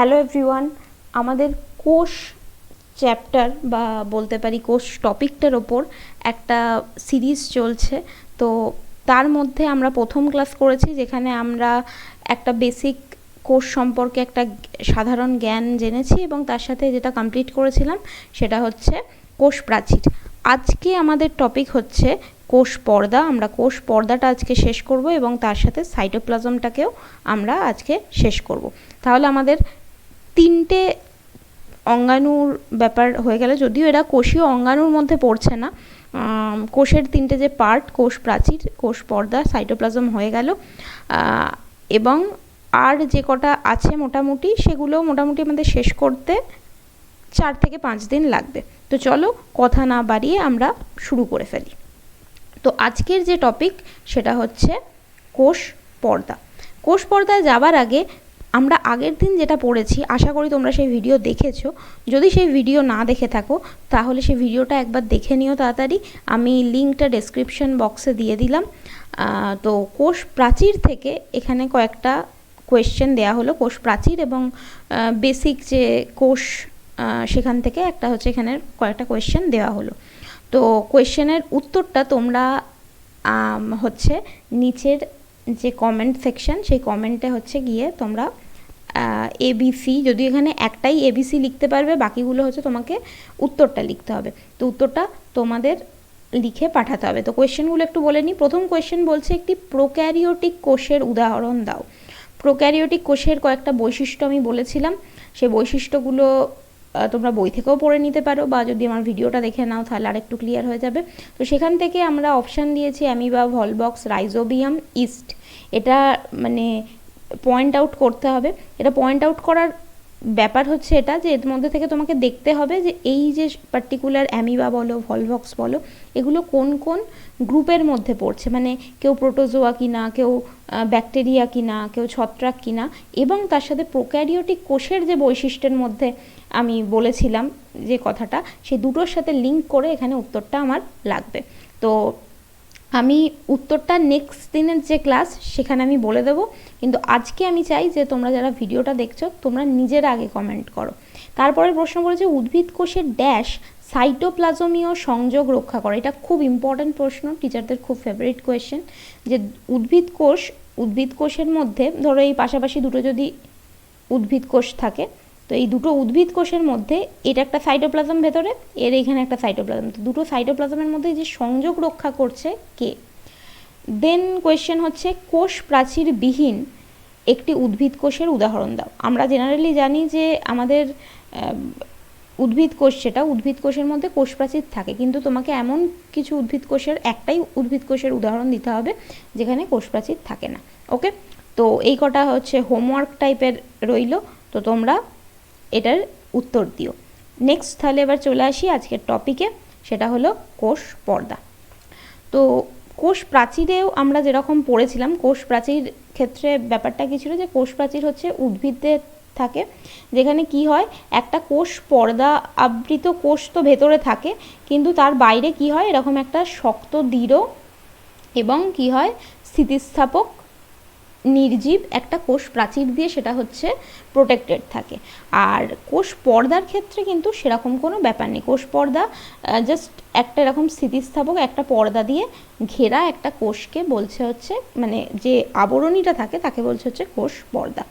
Hello everyone, আমাদের কোষ chapter বা বলতে পারি কোষ টপিকটার ওপর একটা সিরিজ চলছে। তো তার মধ্যে আমরা প্রথম ক্লাস করেছি, যেখানে আমরা একটা বেসিক কোষ সম্পর্কে একটা সাধারণ জ্ঞান জেনেছি এবং তার সাথে যেটা কমপ্লিট করেছিলাম সেটা হচ্ছে কোষ প্রাচীর। আজকে আমাদের টপিক হচ্ছে কোষ পর্দা। আমরা কোষ পর্দাটা আজকে শেষ করব এবং তার সাথে সাইটোপ্লাজমটাকেও আমরা আজকে শেষ করব। তাহলে আমাদের তিনটে অঙ্গাণুর ব্যাপার হয়ে গেল, যদিও এরা কোষীয় অঙ্গাণুর মধ্যে পড়ছে না। কোষের তিনটে যে পার্ট, কোষ প্রাচীর, কোষ পর্দা, সাইটোপ্লাজম হয়ে গেল। এবং আর যে কটা আছে মোটামুটি, সেগুলো মোটামুটি আমাদের শেষ করতে 4 থেকে 5 দিন লাগবে। তো চলো কথা না বাড়িয়ে আমরা শুরু করে ফেলি। তো আজকের যে টপিক সেটা হচ্ছে কোষ পর্দা। কোষ পর্দায় যাবার আগে আমরা আগের দিন যেটা পড়েছি, আশা করি তোমরা সেই ভিডিও দেখেছো। যদি সেই ভিডিও না দেখে থাকো তাহলে সেই ভিডিওটা একবার দেখে নিও তাড়াতাড়ি। আমি লিঙ্কটা ডেসক্রিপশন বক্সে দিয়ে দিলাম। তো কোষ প্রাচীর থেকে এখানে কয়েকটা কোয়েশ্চেন দেয়া হলো, কোষ প্রাচীর এবং বেসিক যে কোষ, সেখান থেকে একটা হচ্ছে এখানে কয়েকটা কোয়েশ্চেন দেওয়া হলো। তো কোয়েশ্চেনের উত্তরটা তোমরা হচ্ছে নিচের যে কমেন্ট সেকশন, সেই কমেন্টে হচ্ছে গিয়ে তোমরা এবিসি, যদি এখানে একটাই এবিসি লিখতে পারবে, বাকিগুলো হচ্ছে তোমাকে উত্তরটা লিখতে হবে। তো উত্তরটা তোমাদের লিখে পাঠাতে হবে। তো কোয়েশ্চেনগুলো একটু বলে নিই। প্রথম কোয়েশ্চেন বলছে, একটি প্রোক্যারিওটিক কোষের উদাহরণ দাও। প্রোক্যারিওটিক কোষের কয়েকটা বৈশিষ্ট্য আমি বলেছিলাম, সেই বৈশিষ্ট্যগুলো তোমরা বই থেকেও পড়ে নিতে পারো, বা যদি আমার ভিডিওটা দেখে নাও তাহলে আরেকটু ক্লিয়ার হয়ে যাবে। তো সেখান থেকে আমরা অপশান দিয়েছি অ্যামিবা, ভলবক্স, রাইজোবিয়াম, ইস্ট। এটা মানে পয়েন্ট আউট করতে হবে। এটা পয়েন্ট আউট করার ব্যাপার হচ্ছে এটা, যে এর মধ্যে থেকে তোমাকে দেখতে হবে যে এই যে পার্টিকুলার অ্যামিবা বলো, ভলবক্স বলো, এগুলো কোন কোন গ্রুপের মধ্যে পড়ছে, মানে কেউ প্রোটোজোয়া কিনা, কেউ ব্যাকটেরিয়া কিনা, কেউ ছত্রাক কিনা, এবং তার সাথে প্রোক্যারিওটিক কোষের যে বৈশিষ্ট্যের মধ্যে আমি বলেছিলাম যে কথাটা, সেই দুটোর সাথে লিঙ্ক করে এখানে উত্তরটা আমার লাগবে। তো আমি উত্তরটা নেক্সট দিনের যে ক্লাস সেখানে আমি বলে দেবো, কিন্তু আজকে আমি চাই যে তোমরা যারা ভিডিওটা দেখছো তোমরা নিজেরা আগে কমেন্ট করো। তারপরে প্রশ্ন বলেছে, উদ্ভিদ কোষের ড্যাশ সাইটোপ্লাজমীয় সংযোগ রক্ষা করে। এটা খুব ইম্পর্ট্যান্ট প্রশ্ন, টিচারদের খুব ফেভারিট কোয়েশ্চেন। যে উদ্ভিদ কোষের মধ্যে ধরো এই পাশাপাশি দুটো যদি উদ্ভিদ কোষ থাকে, তো এই দুটো উদ্ভিদ কোষের মধ্যে এটা একটা সাইটোপ্লাজম ভেতরে, এর এখানে একটা সাইটোপ্লাজম, তো দুটো সাইটোপ্লাজমের মধ্যে যে সংযোগ রক্ষা করছে কে? দেন কোয়েশ্চেন হচ্ছে, কোষ প্রাচীর বিহীন একটি উদ্ভিদ কোষের উদাহরণ দাও। আমরা জেনারেলি জানি যে আমাদের উদ্ভিদ কোষ, সেটা উদ্ভিদ কোষের মধ্যে কোষ প্রাচীর থাকে, কিন্তু তোমাকে এমন কিছু উদ্ভিদ কোষের, একটাই উদ্ভিদ কোষের উদাহরণ দিতে হবে যেখানে কোষ প্রাচীর থাকে না। ওকে, তো এই কটা হচ্ছে হোমওয়ার্ক টাইপের রইল, তো তোমরা এটার উত্তর দিও। নেক্সট তাহলে এবার চলে আসি আজকের টপিকে, সেটা হলো কোষ পর্দা। তো কোষ প্রাচীরেও আমরা যেরকম পড়েছিলাম, কোষ প্রাচীর ক্ষেত্রে ব্যাপারটা কী ছিল, যে কোষ প্রাচীর হচ্ছে উদ্ভিদের থাকে, যেখানে কি হয়, একটা কোষ পর্দা আবৃত কোষ তো ভেতরে থাকে, কিন্তু তার বাইরে কি হয়, এরকম একটা শক্ত দৃঢ় এবং কি হয়, স্থিতিস্থাপক নির্জীব একটা কোষ প্রাচীর দিয়ে সেটা হচ্ছে প্রোটেক্টেড থাকে। আর কোষ পর্দার ক্ষেত্রে কিন্তু সেরকম কোনো ব্যাপার নেই। কোষ পর্দা জাস্ট একটা এরকম স্থিতিস্থাপক একটা পর্দা দিয়ে ঘেরা একটা কোষকে বলছে হচ্ছে, মানে যে আবরণীটা থাকে তাকে বলছে হচ্ছে কোষ পর্দা।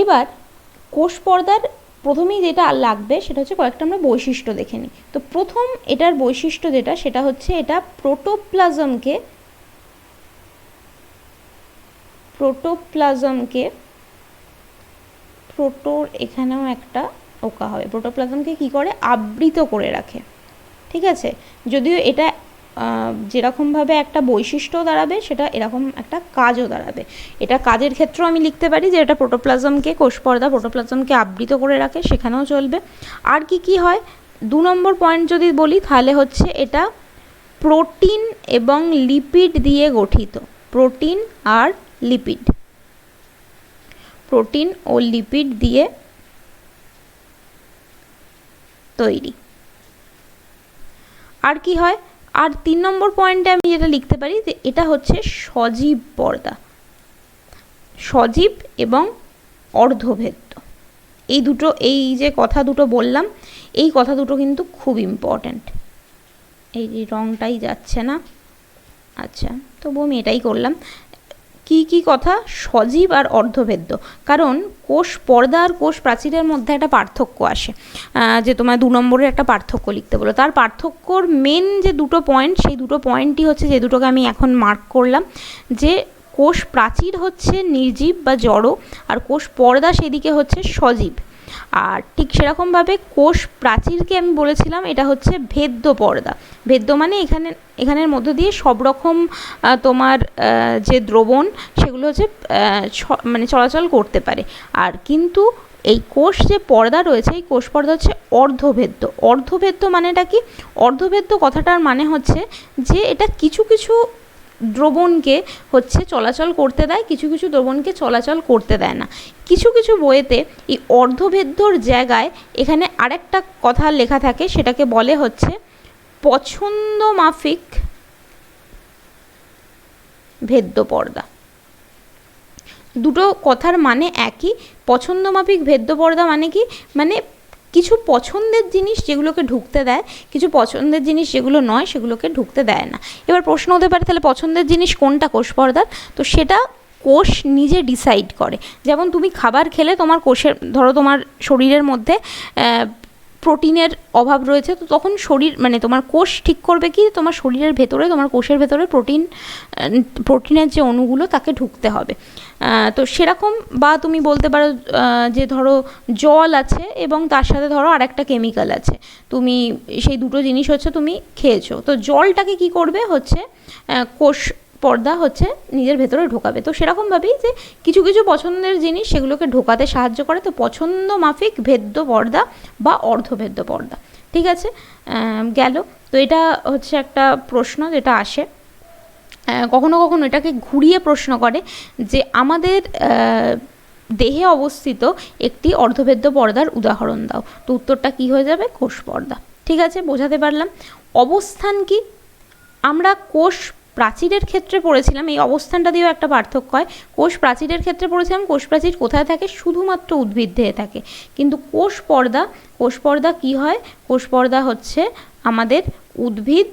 এবার কোষ পর্দার প্রথমেই যেটা লাগবে সেটা হচ্ছে কয়েকটা আমরা বৈশিষ্ট্য দেখে নিই। তো প্রথম এটার বৈশিষ্ট্য যেটা, সেটা হচ্ছে এটা প্রোটোপ্লাজমকে প্রোটোর এখানেও একটা ওকা হবে, প্রোটোপ্লাজমকে কি করে, আবৃত করে রাখে। ঠিক আছে, যদিও এটা যেরকমভাবে একটা বৈশিষ্ট্য দাঁড়াবে, সেটা এরকম একটা কাজও দাঁড়াবে। এটা কাজের ক্ষেত্রেও আমি লিখতে পারি যে এটা প্রোটোপ্লাজমকে, কোষ পর্দা প্রোটোপ্লাজমকে আবৃত করে রাখে, সেখানেও চলবে। আর কি হয়, 2 নম্বর পয়েন্ট যদি বলি তাহলে হচ্ছে এটা প্রোটিন এবং লিপিড দিয়ে গঠিত। প্রোটিন ও লিপিড দিয়ে তৈরি। আর কি হয়, আর 3 নম্বর পয়েন্টে আমি যেটা লিখতে পারি যে এটা হচ্ছে সজীব পর্দা, সজীব এবং অর্ধভেদ্য। এই যে কথা দুটো বললাম, এই কথা দুটো কিন্তু খুব ইম্পর্ট্যান্ট। এই যে রংটাই যাচ্ছে না, আচ্ছা তবু আমি এটাই করলাম। কি কি কথা? সজীব আর অর্ধভেদ্য। কারণ কোষ পর্দা আর কোষ প্রাচীরের মধ্যে একটা পার্থক্য আসে, যে তোমার 2 নম্বরের একটা পার্থক্য লিখতে বলো। তার পার্থক্যর মেন যে দুটো পয়েন্ট, সেই দুটো পয়েন্টই হচ্ছে যে দুটোকে আমি এখন মার্ক করলাম, যে কোষ প্রাচীর হচ্ছে নির্জীব বা জড়, আর কোষ পর্দা সেদিকে হচ্ছে সজীব। আর ঠিক সেরকমভাবে কোষ প্রাচীরকে আমি বলেছিলাম এটা হচ্ছে ভেদ্য পর্দা। ভেদ্য মানে এখানের মধ্য দিয়ে সব রকম তোমার যে দ্রবণ সেগুলো হচ্ছে মানে চলাচল করতে পারে। আর কিন্তু এই কোষ যে পর্দা রয়েছে, এই কোষ পর্দা হচ্ছে অর্ধভেদ্য। অর্ধভেদ্য মানেটা কি? অর্ধভেদ্য কথাটার মানে হচ্ছে যে এটা কিছু কিছু দ্রবণকে হচ্ছে চলাচল করতে দেয়, কিছু কিছু দ্রবণকে চলাচল করতে দেয় না। কিছু কিছু বইয়েতে এই অর্ধভেদ্যর জায়গায় এখানে আরেকটা কথা লেখা থাকে, সেটাকে বলে হচ্ছে পছন্দ মাফিক ভেদ্য পর্দা। দুটো কথার মানে একই। পছন্দ মাফিক ভেদ্য পর্দা মানে কি? মানে কিছু পছন্দের জিনিস যেগুলোকে ঢুকতে দেয়, কিছু পছন্দের জিনিস যেগুলো নয় সেগুলোকে ঢুকতে দেয় না। এবার প্রশ্ন হতে পারে তাহলে পছন্দের জিনিস কোনটা কোষ পর্দার? তো সেটা কোষ নিজে ডিসাইড করে। যেমন তুমি খাবার খেলে তোমার কোষের, ধরো তোমার শরীরের মধ্যে প্রোটিনের অভাব রয়েছে, তো তখন শরীর মানে তোমার কোষ ঠিক করবে কি তোমার শরীরের ভেতরে, তোমার কোষের ভেতরে প্রোটিনের যে অণুগুলো তাকে ঢুকতে হবে। তো সেরকম, বা তুমি বলতে পারো যে ধরো জল আছে এবং তার সাথে ধরো আরেকটা কেমিক্যাল আছে, তুমি সেই দুটো জিনিস হচ্ছে তুমি খেয়েছো, তো জলটাকে কি করবে হচ্ছে কোষ পর্দা হচ্ছে নিজের ভেতরে ঢোকাবে। তো সেরকমভাবেই যে কিছু কিছু পছন্দের জিনিস সেগুলোকে ঢোকাতে সাহায্য করে। তো পছন্দ মাফিক ভেদ্য পর্দা বা অর্ধভেদ্য পর্দা, ঠিক আছে? গেল। তো এটা হচ্ছে একটা প্রশ্ন যেটা আসে, কখনো কখনো এটাকে ঘুরিয়ে প্রশ্ন করে যে আমাদের দেহে অবস্থিত একটি অর্ধভেদ্য পর্দার উদাহরণ দাও। তো উত্তরটা কি হয়ে যাবে? কোষ পর্দা। ঠিক আছে, বোঝাতে পারলাম। অবস্থান কি? আমরা কোষ প্রাচীরের ক্ষেত্রে পড়েছিলাম, এই অবস্থানটা দিয়েও একটা পার্থক্য হয়। কোষ প্রাচীরের ক্ষেত্রে পড়েছিলাম কোষ প্রাচীর কোথায় থাকে? শুধুমাত্র উদ্ভিদ দেহে থাকে। কিন্তু কোষ পর্দা কি হয়? কোষ পর্দা হচ্ছে আমাদের উদ্ভিদ,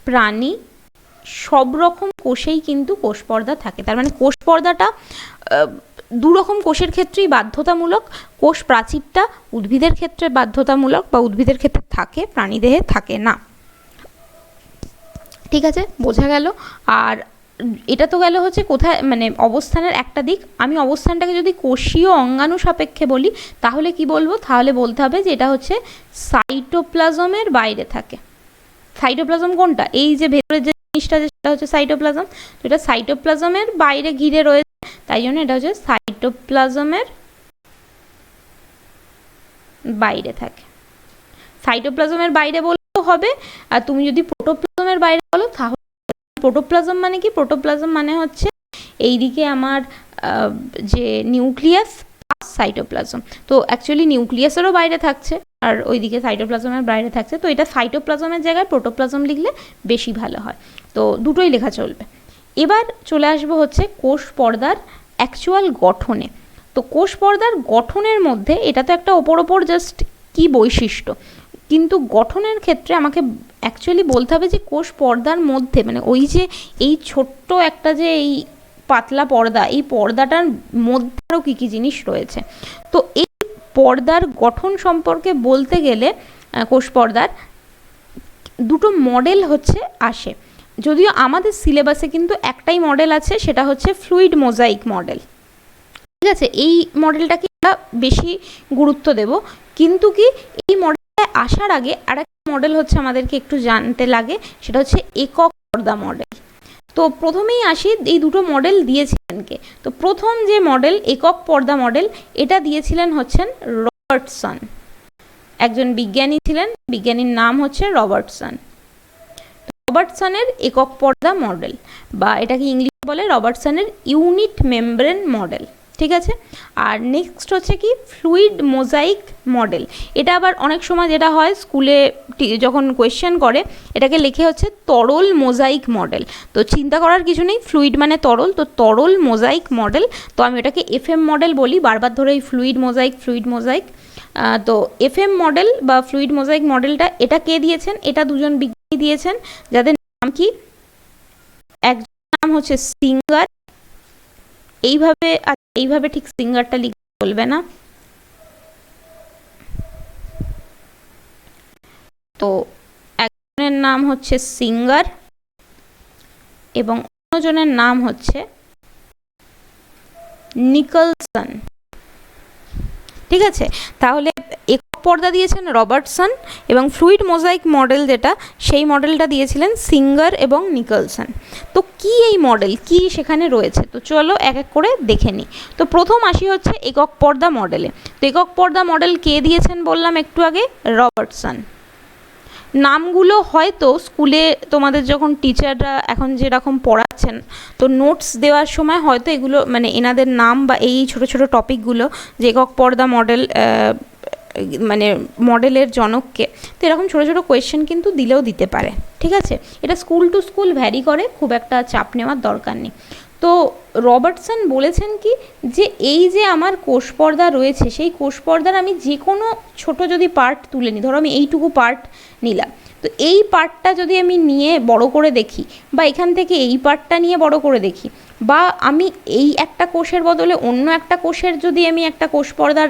প্রাণী, সব রকম কোষেই কিন্তু কোষ পর্দা থাকে। তার মানে কোষ পর্দাটা দুরকম কোষের ক্ষেত্রেই বাধ্যতামূলক। কোষ প্রাচীরটা উদ্ভিদের ক্ষেত্রে বাধ্যতামূলক বা উদ্ভিদের ক্ষেত্রে থাকে, প্রাণীদেহে থাকে না। ঠিক আছে, বোঝা গেল। আর এটা তো গেল হচ্ছে কোথায়, মানে অবস্থানের একটা দিক। আমি অবস্থানটাকে যদি কোষীয় অঙ্গাণু সাপেক্ষে বলি তাহলে কি বলবো? তাহলে বলতে হবে যে এটা হচ্ছে সাইটোপ্লাজমের বাইরে থাকে। সাইটোপ্লাজম কোনটা? এই যে ভেতরে যে জিনিসটা, যেটা হচ্ছে সাইটোপ্লাজম। তো এটা সাইটোপ্লাজমের বাইরে ঘিরে রয়েছে, তাই জন্য এটা হচ্ছে সাইটোপ্লাজমের বাইরে থাকে। সাইটোপ্লাজমের বাইরে বললেও হবে, আর তুমি যদি প্রোটোপ্লাজমের বাইরে বলো তাহলে। প্রোটোপ্লাজম মানে কি? প্রোটোপ্লাজম মানে হচ্ছে এইদিকে আমার যে নিউক্লিয়াস প্লাস সাইটোপ্লাজম। তো অ্যাকচুয়ালি নিউক্লিয়াসেরও বাইরে থাকছে আর ওইদিকে সাইটোপ্লাজমের বাইরে থাকছে। তো এটা সাইটোপ্লাজমের জায়গায় প্রোটোপ্লাজম লিখলে বেশি ভালো হয়। তো দুটোই লেখা চলবে। এবার চলে আসবো হচ্ছে কোষ পর্দার অ্যাকচুয়াল গঠনে। তো কোষ পর্দার গঠনের মধ্যে এটা তো একটা ওপর জাস্ট কি বৈশিষ্ট্য, কিন্তু গঠনের ক্ষেত্রে আমাকে অ্যাকচুয়ালি বলতে হবে যে কোষ পর্দার মধ্যে, মানে ওই যে এই ছোট্ট একটা যে এই পাতলা পর্দা, এই পর্দাটার মধ্যে আরও কী কী জিনিস রয়েছে। তো এই পর্দার গঠন সম্পর্কে বলতে গেলে কোষ পর্দার দুটো মডেল হচ্ছে আসে। যদিও আমাদের সিলেবাসে কিন্তু একটাই মডেল আছে, সেটা হচ্ছে ফ্লুইড মোজাইক মডেল। ঠিক আছে, এই মডেলটাকে আমরা বেশি গুরুত্ব দেব। কিন্তু কি এই মডেলটা আসার আগে আরেকটা মডেল হচ্ছে আমাদেরকে একটু জানতে লাগে, সেটা হচ্ছে একক পর্দা মডেল। তো প্রথমেই আসি, এই দুটো মডেল দিয়েছিলেন কে? তো প্রথম যে মডেল একক পর্দা মডেল, এটা দিয়েছিলেন হচ্ছেন রবার্টসন। একজন বিজ্ঞানী ছিলেন, বিজ্ঞানীর নাম হচ্ছে রবার্টসন। রবার্টসনের একক পর্দা মডেল, বা এটাকে ইংলিশে বলে রবার্টসনের ইউনিট মেমব্রেন মডেল। ঠিক আছে। আর নেক্সট হচ্ছে কি ফ্লুইড মোজাইক মডেল। এটা আবার অনেক সময় যেটা হয় স্কুলে যখন কোয়েশ্চেন করে এটাকে লিখে হচ্ছে তরল মোজাইক মডেল। তো চিন্তা করার কিছু নেই, ফ্লুইড মানে তরল, তো তরল মোজাইক মডেল। তো আমি এটাকে এফএম মডেল বলি বারবার ধরে, এই ফ্লুইড মোজাইক। তো এফএম মডেল বা ফ্লুইড মোজাইক মডেলটা এটা কে দিয়েছেন? এটা দুজন বিজ্ঞানী দিয়েছেন, যাদের নাম কি, একজন নাম হচ্ছে সিঙ্গার, এইভাবে ঠিক সিঙ্গারটা লিখতে বলবে না। তো একজনের নাম হচ্ছে সিঙ্গার এবং অন্যজনের নাম হচ্ছে নিকলসন। ঠিক আছে, তাহলে একক পর্দা দিয়েছেন রবার্টসন এবং ফ্লুইড মোজাইক মডেল যেটা, সেই মডেলটা দিয়েছিলেন সিঙ্গার এবং নিকলসন। তো কি এই মডেল, কি সেখানে রয়েছে, তো চলো এক এক করে দেখে নিই। তো প্রথম আসি হচ্ছে একক পর্দা মডেলে। তো একক পর্দা মডেল কে দিয়েছেন বললাম একটু আগে, রবার্টসন। নামগুলো হয়তো স্কুলে তোমাদের যখন টিচাররা এখন যেরকম পড়াচ্ছেন, তো নোটস দেওয়ার সময় হয়তো এগুলো মানে এনাদের নাম বা এই ছোট ছোট টপিকগুলো, যে একক পর্দা মডেল মানে মডেলের জনককে, তো এরকম ছোটো ছোটো কোয়েশ্চেন কিন্তু দিলেও দিতে পারে। ঠিক আছে, এটা স্কুল টু স্কুল ভ্যারি করে, খুব একটা চাপ নেওয়ার দরকার নেই। তো রবার্টসন বলেছেন কি, যে এই যে আমার কোষ পর্দা রয়েছে, সেই কোষ পর্দার আমি যে কোনো ছোট যদি পার্ট তুলে নিই, ধরো আমি এইটুকু পার্ট নিলাম, তো এই পার্টটা যদি আমি নিয়ে বড় করে দেখি, বা এখান থেকে এই পার্টটা নিয়ে বড় করে দেখি, বা আমি এই একটা কোষের বদলে অন্য একটা কোষের যদি আমি একটা কোষ পর্দার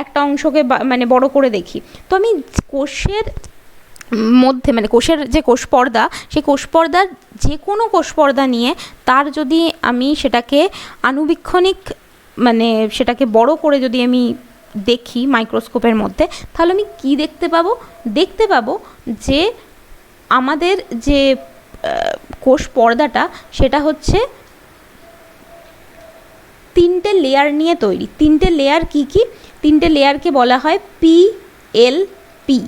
একটা অংশকে মানে বড় করে দেখি, তো আমি কোষের মধ্যে মানে কোষের যে কোষ পর্দা, সেই কোষ পর্দার যে কোনো কোষ পর্দা নিয়ে তার যদি আমি সেটাকে আণুবীক্ষণিক মানে সেটাকে বড় করে যদি আমি দেখি মাইক্রোস্কোপের মধ্যে, তাহলে আমি কি দেখতে পাবো যে আমাদের যে কোষ পর্দাটা সেটা হচ্ছে তিনটে লেয়ার নিয়ে তৈরি। তিনটে লেয়ার কি কি? তিনটে লেয়ারকে বলা হয় পিএলপি।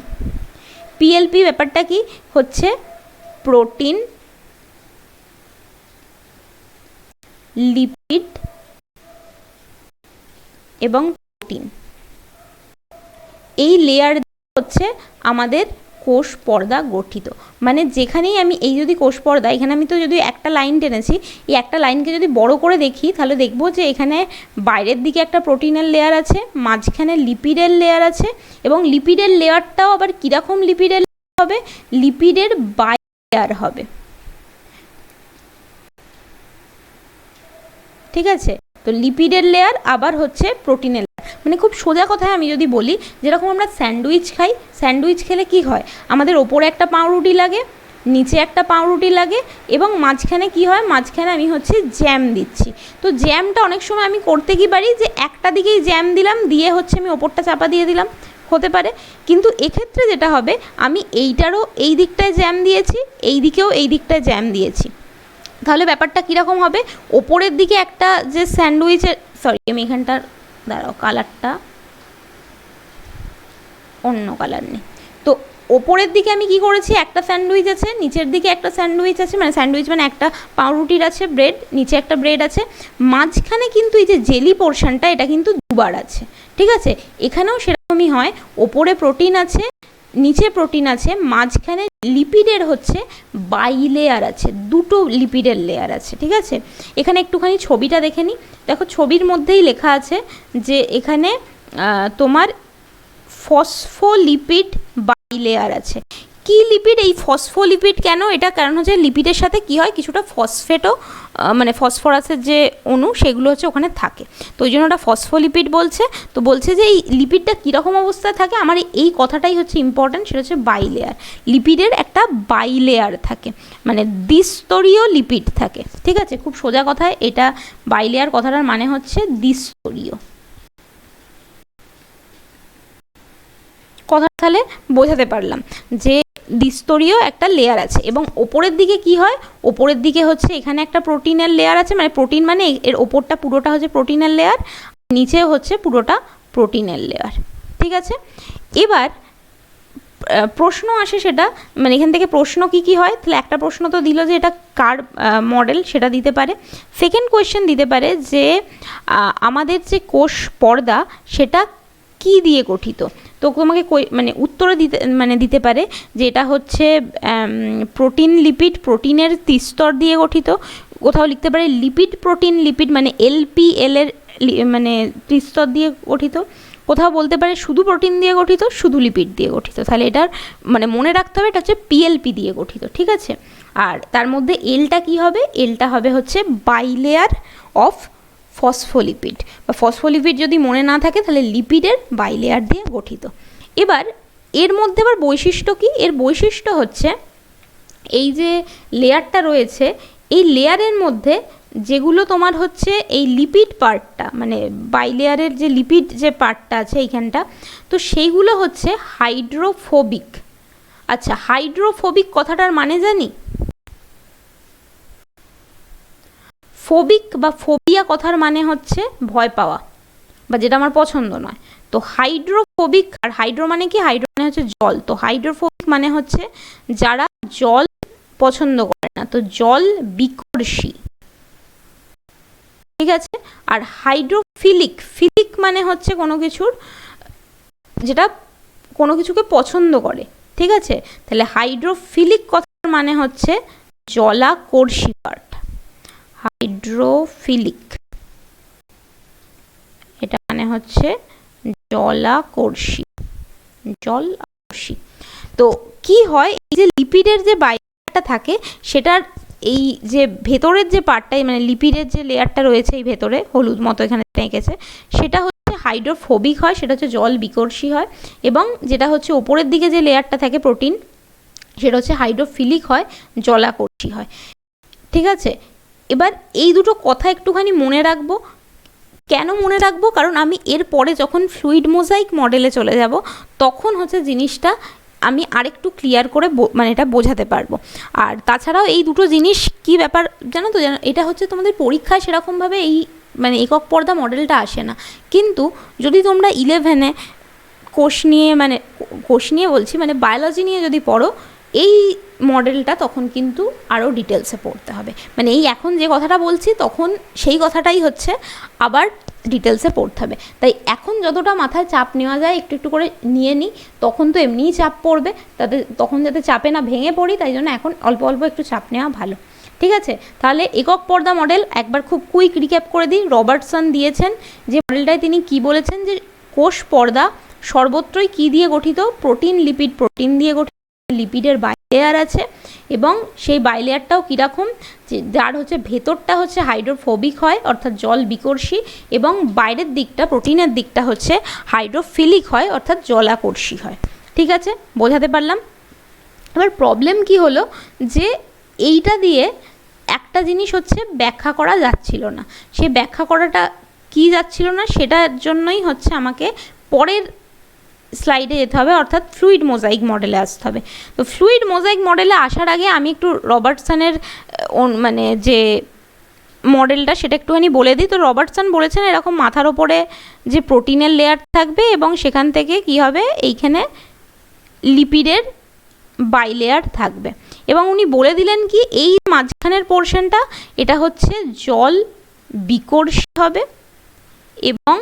পিএলপি ব্যাপারটা কি হচ্ছে, প্রোটিন, লিপিড এবং প্রোটিন। এই লেয়ার হচ্ছে আমাদের কোষ পর্দা গঠিত। মানে যেখানেই আমি এই যদি কোষ পর্দা, এখানে আমি তো যদি একটা লাইন টেনেছি, এই একটা লাইনকে যদি বড় করে দেখি, তাহলে দেখব যে এখানে বাইরের দিকে একটা প্রোটিনের লেয়ার আছে, মাঝখানে লিপিডের লেয়ার আছে, এবং লিপিডের লেয়ারটাও আবার কীরকম লিপিডের হবে, লিপিডের বাই লেয়ার হবে। ঠিক আছে, তো লিপিডের লেয়ার আবার হচ্ছে প্রোটিনের লেয়ার। মানে খুব সোজা কথায় আমি যদি বলি, যেরকম আমরা স্যান্ডউইচ খাই, স্যান্ডউইচ খেলে কি হয়, আমাদের ওপরে একটা পাউরুটি লাগে, নিচে একটা পাউরুটি লাগে, এবং মাঝখানে কি হয়, মাঝখানে আমি হচ্ছে জ্যাম দিচ্ছি। তো জ্যামটা অনেক সময় আমি করতে কি পারি, যে একটা দিকেই জ্যাম দিলাম, দিয়ে হচ্ছে আমি ওপরটা চাপা দিয়ে দিলাম, হতে পারে। কিন্তু এক্ষেত্রে যেটা হবে, আমি এইটারও এই দিকটায় জ্যাম দিয়েছি, এই দিকেও এই দিকটায় জ্যাম দিয়েছি, তাহলে ব্যাপারটা কীরকম হবে, ওপরের দিকে একটা যে স্যান্ডউইচের, সরি আমি এখানটার দাঁড়াও কালারটা অন্য কালার নেই, তো ওপরের দিকে আমি কি করেছি, একটা স্যান্ডউইচ আছে, নিচের দিকে একটা স্যান্ডউইচ আছে, মানে স্যান্ডউইচ মানে একটা পাউরুটির আছে ব্রেড, নিচে একটা ব্রেড আছে, মাঝখানে কিন্তু এই যে জেলি পোর্শনটা এটা কিন্তু দুবার আছে। ঠিক আছে, এখানেও সেরকমই হয়, ওপরে প্রোটিন আছে, নিচে প্রোটিন আছে, মাঝখানে লিপিডের হচ্ছে বাই লেয়ার আছে, দুটো লিপিডের লেয়ার আছে। ঠিক আছে, এখানে একটুখানি ছবিটা দেখে নিই। দেখো ছবির মধ্যেই লেখা আছে যে এখানে তোমার ফসফোলিপিড বাই লেয়ার আছে। কি লিপিড, এই ফসফোলিপিড কেন, এটা কারণ হচ্ছে লিপিডের সাথে কি হয়, কিছুটা ফসফেটও মানে ফসফরাসের যে অণু সেগুলো হচ্ছে ওখানে থাকে, তো ওই জন্য ওটা ফসফোলিপিড বলছে। তো বলছে যে এই লিপিডটা কীরকম অবস্থায় থাকে, আমার এই কথাটাই হচ্ছে ইম্পর্ট্যান্ট, সেটা হচ্ছে বাই লেয়ার। লিপিডের একটা বাই লেয়ার থাকে, মানে দ্বিস্তরীয় লিপিড থাকে। ঠিক আছে, খুব সোজা কথায় এটা বাই লেয়ার কথাটার মানে হচ্ছে দ্বিস্তরীয় কথা, তাহলে বোঝাতে পারলাম যে দ্বিস্তরীয় একটা লেয়ার আছে। এবং ওপরের দিকে কি হয়, ওপরের দিকে হচ্ছে এখানে একটা প্রোটিনের লেয়ার আছে, মানে প্রোটিন মানে এর ওপরটা পুরোটা হচ্ছে প্রোটিনের লেয়ার, নিচে হচ্ছে পুরোটা প্রোটিনের লেয়ার। ঠিক আছে, এবার প্রশ্ন আসে সেটা, মানে এখান থেকে প্রশ্ন কি হয়, তাহলে একটা প্রশ্ন তো দিল যে এটা কার মডেল, সেটা দিতে পারে। সেকেন্ড কোয়েশ্চেন দিতে পারে যে আমাদের যে কোষ পর্দা সেটা কি দিয়ে গঠিত, তো তোমাকে মানে উত্তরে দিতে পারে যে এটা হচ্ছে প্রোটিন লিপিড, প্রোটিনের ত্রিস্তর দিয়ে গঠিত। কোথাও লিখতে পারে লিপিড প্রোটিন লিপিড মানে LPL এর মানে ত্রিস্তর দিয়ে গঠিত। কোথাও বলতে পারে শুধু প্রোটিন দিয়ে গঠিত, শুধু লিপিড দিয়ে গঠিত। তাহলে এটার মানে মনে রাখতে হবে এটা হচ্ছে PLP দিয়ে গঠিত, ঠিক আছে। আর তার মধ্যে এলটা কি হবে, এলটা হবে হচ্ছে বাইলেয়ার অফ ফসফোলিপিড, বা ফসফোলিপিড যদি মনে না থাকে তাহলে লিপিডের বাইলেয়ার দিয়ে গঠিত। এবার এর মধ্যে আবার বৈশিষ্ট্য কি, এর বৈশিষ্ট্য হচ্ছে এই যে লেয়ারটা রয়েছে, এই লেয়ারের মধ্যে যেগুলো তোমার হচ্ছে এই লিপিড পার্টটা, মানে বাইলেয়ারের যে লিপিড যে পার্টটা আছে এইখানটা, তো সেইগুলো হচ্ছে হাইড্রোফোবিক। আচ্ছা, হাইড্রোফোবিক কথাটার মানে জানি, ফোবিক বা ফোবিয়া কথার মানে হচ্ছে ভয় পাওয়া, বা যেটা আমার পছন্দ নয়। তো হাইড্রোফোবিক, আর হাইড্রো মানে কি, হাইড্রো মানে হচ্ছে জল, তো হাইড্রোফোবিক মানে হচ্ছে যারা জল পছন্দ করে না, তো জল বিকর্ষী, ঠিক আছে। আর হাইড্রোফিলিক, ফিলিক মানে হচ্ছে কোনো কিছুর, যেটা কোনো কিছুকে পছন্দ করে, ঠিক আছে। তাহলে হাইড্রোফিলিক কথার মানে হচ্ছে জলাকর্ষী পার্ট, হাইড্রোফিলিক এটা মানে হচ্ছে জলাকর্ষী, জল আকর্ষী। তো কি হয়, এই যে লিপিডের যে বাইরেটা থাকে সেটার এই যে ভেতরের যে পার্টটাই, মানে লিপিডের যে লেয়ারটা রয়েছে এই ভেতরে হলুদ মতো এখানে এঁকেছে, সেটা হচ্ছে হাইড্রোফোবিক হয়, সেটা হচ্ছে জল বিকর্ষী হয়। এবং যেটা হচ্ছে ওপরের দিকে যে লেয়ারটা থাকে প্রোটিন, সেটা হচ্ছে হাইড্রোফিলিক হয়, জলাকর্ষী হয়, ঠিক আছে। এবার এই দুটো কথা একটুখানি মনে রাখবো। কেন মনে রাখবো, কারণ আমি এর পরে যখন ফ্লুইড মোজাইক মডেলে চলে যাব তখন হচ্ছে জিনিসটা আমি আরেকটু ক্লিয়ার করে মানে এটা বোঝাতে পারবো। আর তাছাড়াও এই দুটো জিনিস কি ব্যাপার জানো তো, এটা হচ্ছে তোমাদের পরীক্ষায় সেরকমভাবে এই মানে একক পর্দা মডেলটা আসে না, কিন্তু যদি তোমরা 11-এ কোষ নিয়ে, মানে কোষ নিয়ে বলছি মানে বায়োলজি নিয়ে যদি পড়ো এই মডেলটা, তখন কিন্তু আরও ডিটেলসে পড়তে হবে। মানে এই এখন যে কথাটা বলছি তখন সেই কথাটাই হচ্ছে আবার ডিটেলসে পড়তে হবে। তাই এখন যতটা মাথায় চাপ নেওয়া যায় একটু একটু করে নিয়ে নিই, তখন তো এমনিই চাপ পড়বে, তাতে তখন যাতে চাপে না ভেঙে পড়ি, তাই জন্য এখন অল্প অল্প একটু চাপ নেওয়া ভালো, ঠিক আছে। তাহলে একক পর্দা মডেল একবার খুব কুইক রিক্যাপ করে দিই। রবার্টসন দিয়েছেন যে মডেলটায়, তিনি কি বলেছেন যে কোষ পর্দা সর্বত্রই কি দিয়ে গঠিত, প্রোটিন লিপিড, প্রোটিন দিয়ে গঠিত, লিপিডের বাইলেয়ার আছে, এবং সেই বাইলেয়ারটাও কীরকম, যার হচ্ছে ভেতরটা হচ্ছে হাইড্রোফোবিক হয় অর্থাৎ জল বিকর্ষী, এবং বাইরের দিকটা প্রোটিনের দিকটা হচ্ছে হাইড্রোফিলিক হয় অর্থাৎ জলাকর্ষী হয়, ঠিক আছে, বোঝাতে পারলাম। এবার প্রবলেম কি হলো, যে এইটা দিয়ে একটা জিনিস হচ্ছে ব্যাখ্যা করা যাচ্ছিল না, সে ব্যাখ্যা করাটা কি যাচ্ছিল না, সেটার জন্যই হচ্ছে আমাকে পরের স্লাইডে যেতে হবে, অর্থাৎ ফ্লুইড মোজাইক মডেলে আসতে হবে। তো ফ্লুইড মোজাইক মডেলে আসার আগে আমি একটু রবার্টসনের মানে যে মডেলটা সেটা একটুখানি বলে দিই। তো রবার্টসন বলেছেন এরকম মাথার ওপরে যে প্রোটিনের লেয়ার থাকবে, এবং সেখান থেকে কি হবে, এইখানে লিপিডের বাইলেয়ার থাকবে, এবং উনি বলে দিলেন কি এই মাঝখানের পোর্শনটা এটা হচ্ছে জল বিকর্ষী হবে, এবং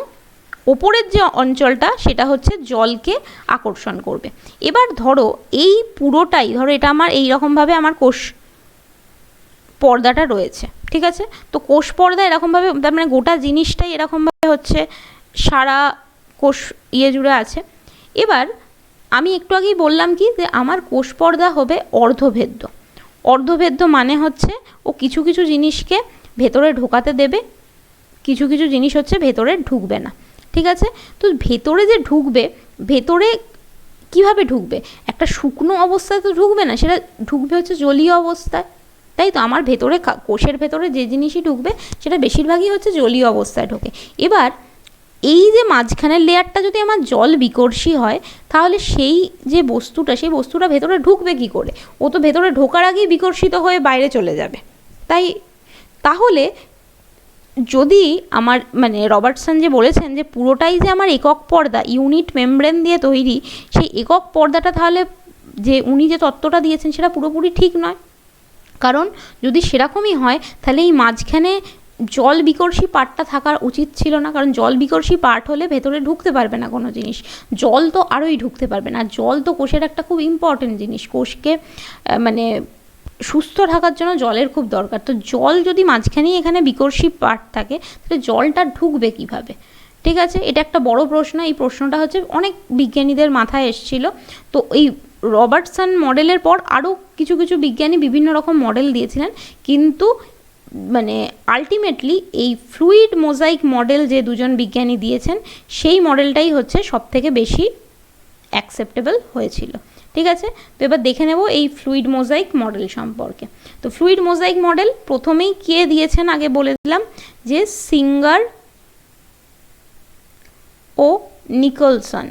ওপরের যে অঞ্চলটা সেটা হচ্ছে জলকে আকর্ষণ করবে। এবার ধরো এই পুরোটাই, ধরো এটা আমার এইরকমভাবে আমার কোষ পর্দাটা রয়েছে, ঠিক আছে। তো কোষ পর্দা এরকমভাবে, তার মানে গোটা জিনিসটাই এরকমভাবে হচ্ছে সারা কোষ জুড়ে আছে। এবার আমি একটু আগেই বললাম কি, যে আমার কোষ পর্দা হবে অর্ধভেদ্য। অর্ধভেদ্য মানে হচ্ছে ও কিছু কিছু জিনিসকে ভেতরে ঢোকাতে দেবে, কিছু কিছু জিনিস হচ্ছে ভেতরে ঢুকবে না, ঠিক আছে। তো ভেতরে যে ঢুকবে, ভেতরে কিভাবে ঢুকবে, একটা শুকনো অবস্থায় তো ঢুকবে না, সেটা ঢুকবে হচ্ছে জলীয় অবস্থায়, তাই তো। আমার ভেতরে কোষের ভেতরে যে জিনিসই ঢুকবে সেটা বেশিরভাগই হচ্ছে জলীয় অবস্থায় ঢোকে। এবার এই যে মাঝখানের লেয়ারটা যদি আমার জল বিকর্ষী হয়, তাহলে সেই যে বস্তুটা, সেই বস্তুটা ভেতরে ঢুকবে কি করে, ও তো ভেতরে ঢোকার আগেই বিকর্ষিত হয়ে বাইরে চলে যাবে, তাহলে যদি আমার মানে রবার্টসন যে বলেছেন যে পুরোটাই যে আমার একক পর্দা, ইউনিট মেমব্রেন দিয়ে তৈরি, সেই একক পর্দাটা তাহলে যে উনি যে তত্ত্বটা দিয়েছেন সেটা পুরোপুরি ঠিক নয়। কারণ যদি সেরকমই হয় তাহলে এই মাঝখানে জল বিকর্ষী পার্টটা থাকার উচিত ছিল না, কারণ জল বিকর্ষী পার্ট হলে ভেতরে ঢুকতে পারবে না কোনো জিনিস, জল তো আরোই ঢুকতে পারবে না। আর জল তো কোষের একটা খুব ইম্পর্টেন্ট জিনিস, কোষকে মানে সুস্থ থাকার জন্য জলের খুব দরকার। তো জল যদি মাঝখানেই এখানে বিকর্ষী পার্ট থাকে তাহলে জলটা ঢুকবে কিভাবে? ঠিক আছে, এটা একটা বড় প্রশ্ন। এই প্রশ্নটা হচ্ছে অনেক বিজ্ঞানীদের মাথায় এসেছিল। তো এই রবার্টসন মডেলের পর আরও কিছু কিছু বিজ্ঞানী বিভিন্ন রকম মডেল দিয়েছিলেন, কিন্তু মানে আলটিমেটলি এই ফ্লুইড মোজাইক মডেল যে দুজন বিজ্ঞানী দিয়েছেন সেই মডেলটাই হচ্ছে সবথেকে বেশি অ্যাকসেপ্টেবল হয়েছিল। ঠিক আছে, তো এবার দেখে নেব এই ফ্লুইড মোজাইক মডেল সম্পর্কে। তো ফ্লুইড মোজাইক মডেল প্রথমেই কে দিয়েছেন আগে বলে দিলাম, যে সিঙ্গার ও নিকলসন।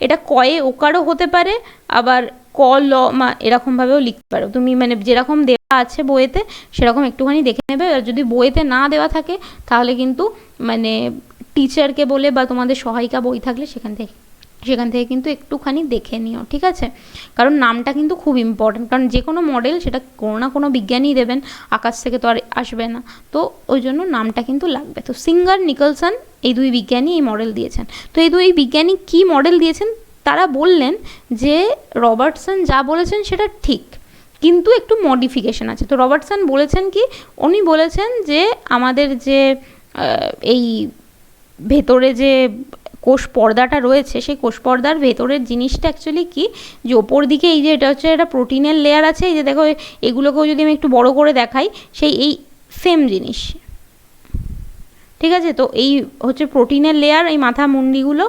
এটা কয়ে ওকারও হতে পারে, আবার ক ল মা এরকমভাবেও লিখতে পারো তুমি, মানে যেরকম দেওয়া আছে বইয়েতে সেরকম একটুখানি দেখে নেবে। আর যদি বইয়েতে না দেওয়া থাকে তাহলে কিন্তু মানে টিচারকে বলে বা তোমাদের সহায়িকা বই থাকলে সেখান থেকে কিন্তু একটুখানি দেখে নিও। ঠিক আছে, কারণ নামটা কিন্তু খুব ইম্পর্টেন্ট, কারণ যে কোনো মডেল সেটা কোনো না কোনো বিজ্ঞানী দেবেন, আকাশ থেকে তো আর আসবে না, তো ওই জন্য নামটা কিন্তু লাগবে। তো সিঙ্গার নিকলসন এই দুই বিজ্ঞানী এই মডেল দিয়েছেন। তো এই দুই বিজ্ঞানী কি মডেল দিয়েছেন? তারা বললেন যে রবার্টসন যা বলেছেন সেটা ঠিক, কিন্তু একটু মডিফিকেশন আছে। তো রবার্টসন বলেছেন কি, উনি বলেছেন যে আমাদের যে এই ভেতরে যে কোষ পর্দাটা রয়েছে সেই কোষ পর্দার ভেতরের জিনিসটা অ্যাকচুয়ালি কি, যে ওপর দিকে এই যে এটা হচ্ছে একটা প্রোটিনের লেয়ার আছে, এই যে দেখো এগুলোকেও যদি আমি একটু বড় করে দেখাই, সেই এই সেম জিনিস। ঠিক আছে, তো এই হচ্ছে প্রোটিনের লেয়ার, এই মাথা মুন্ডিগুলো,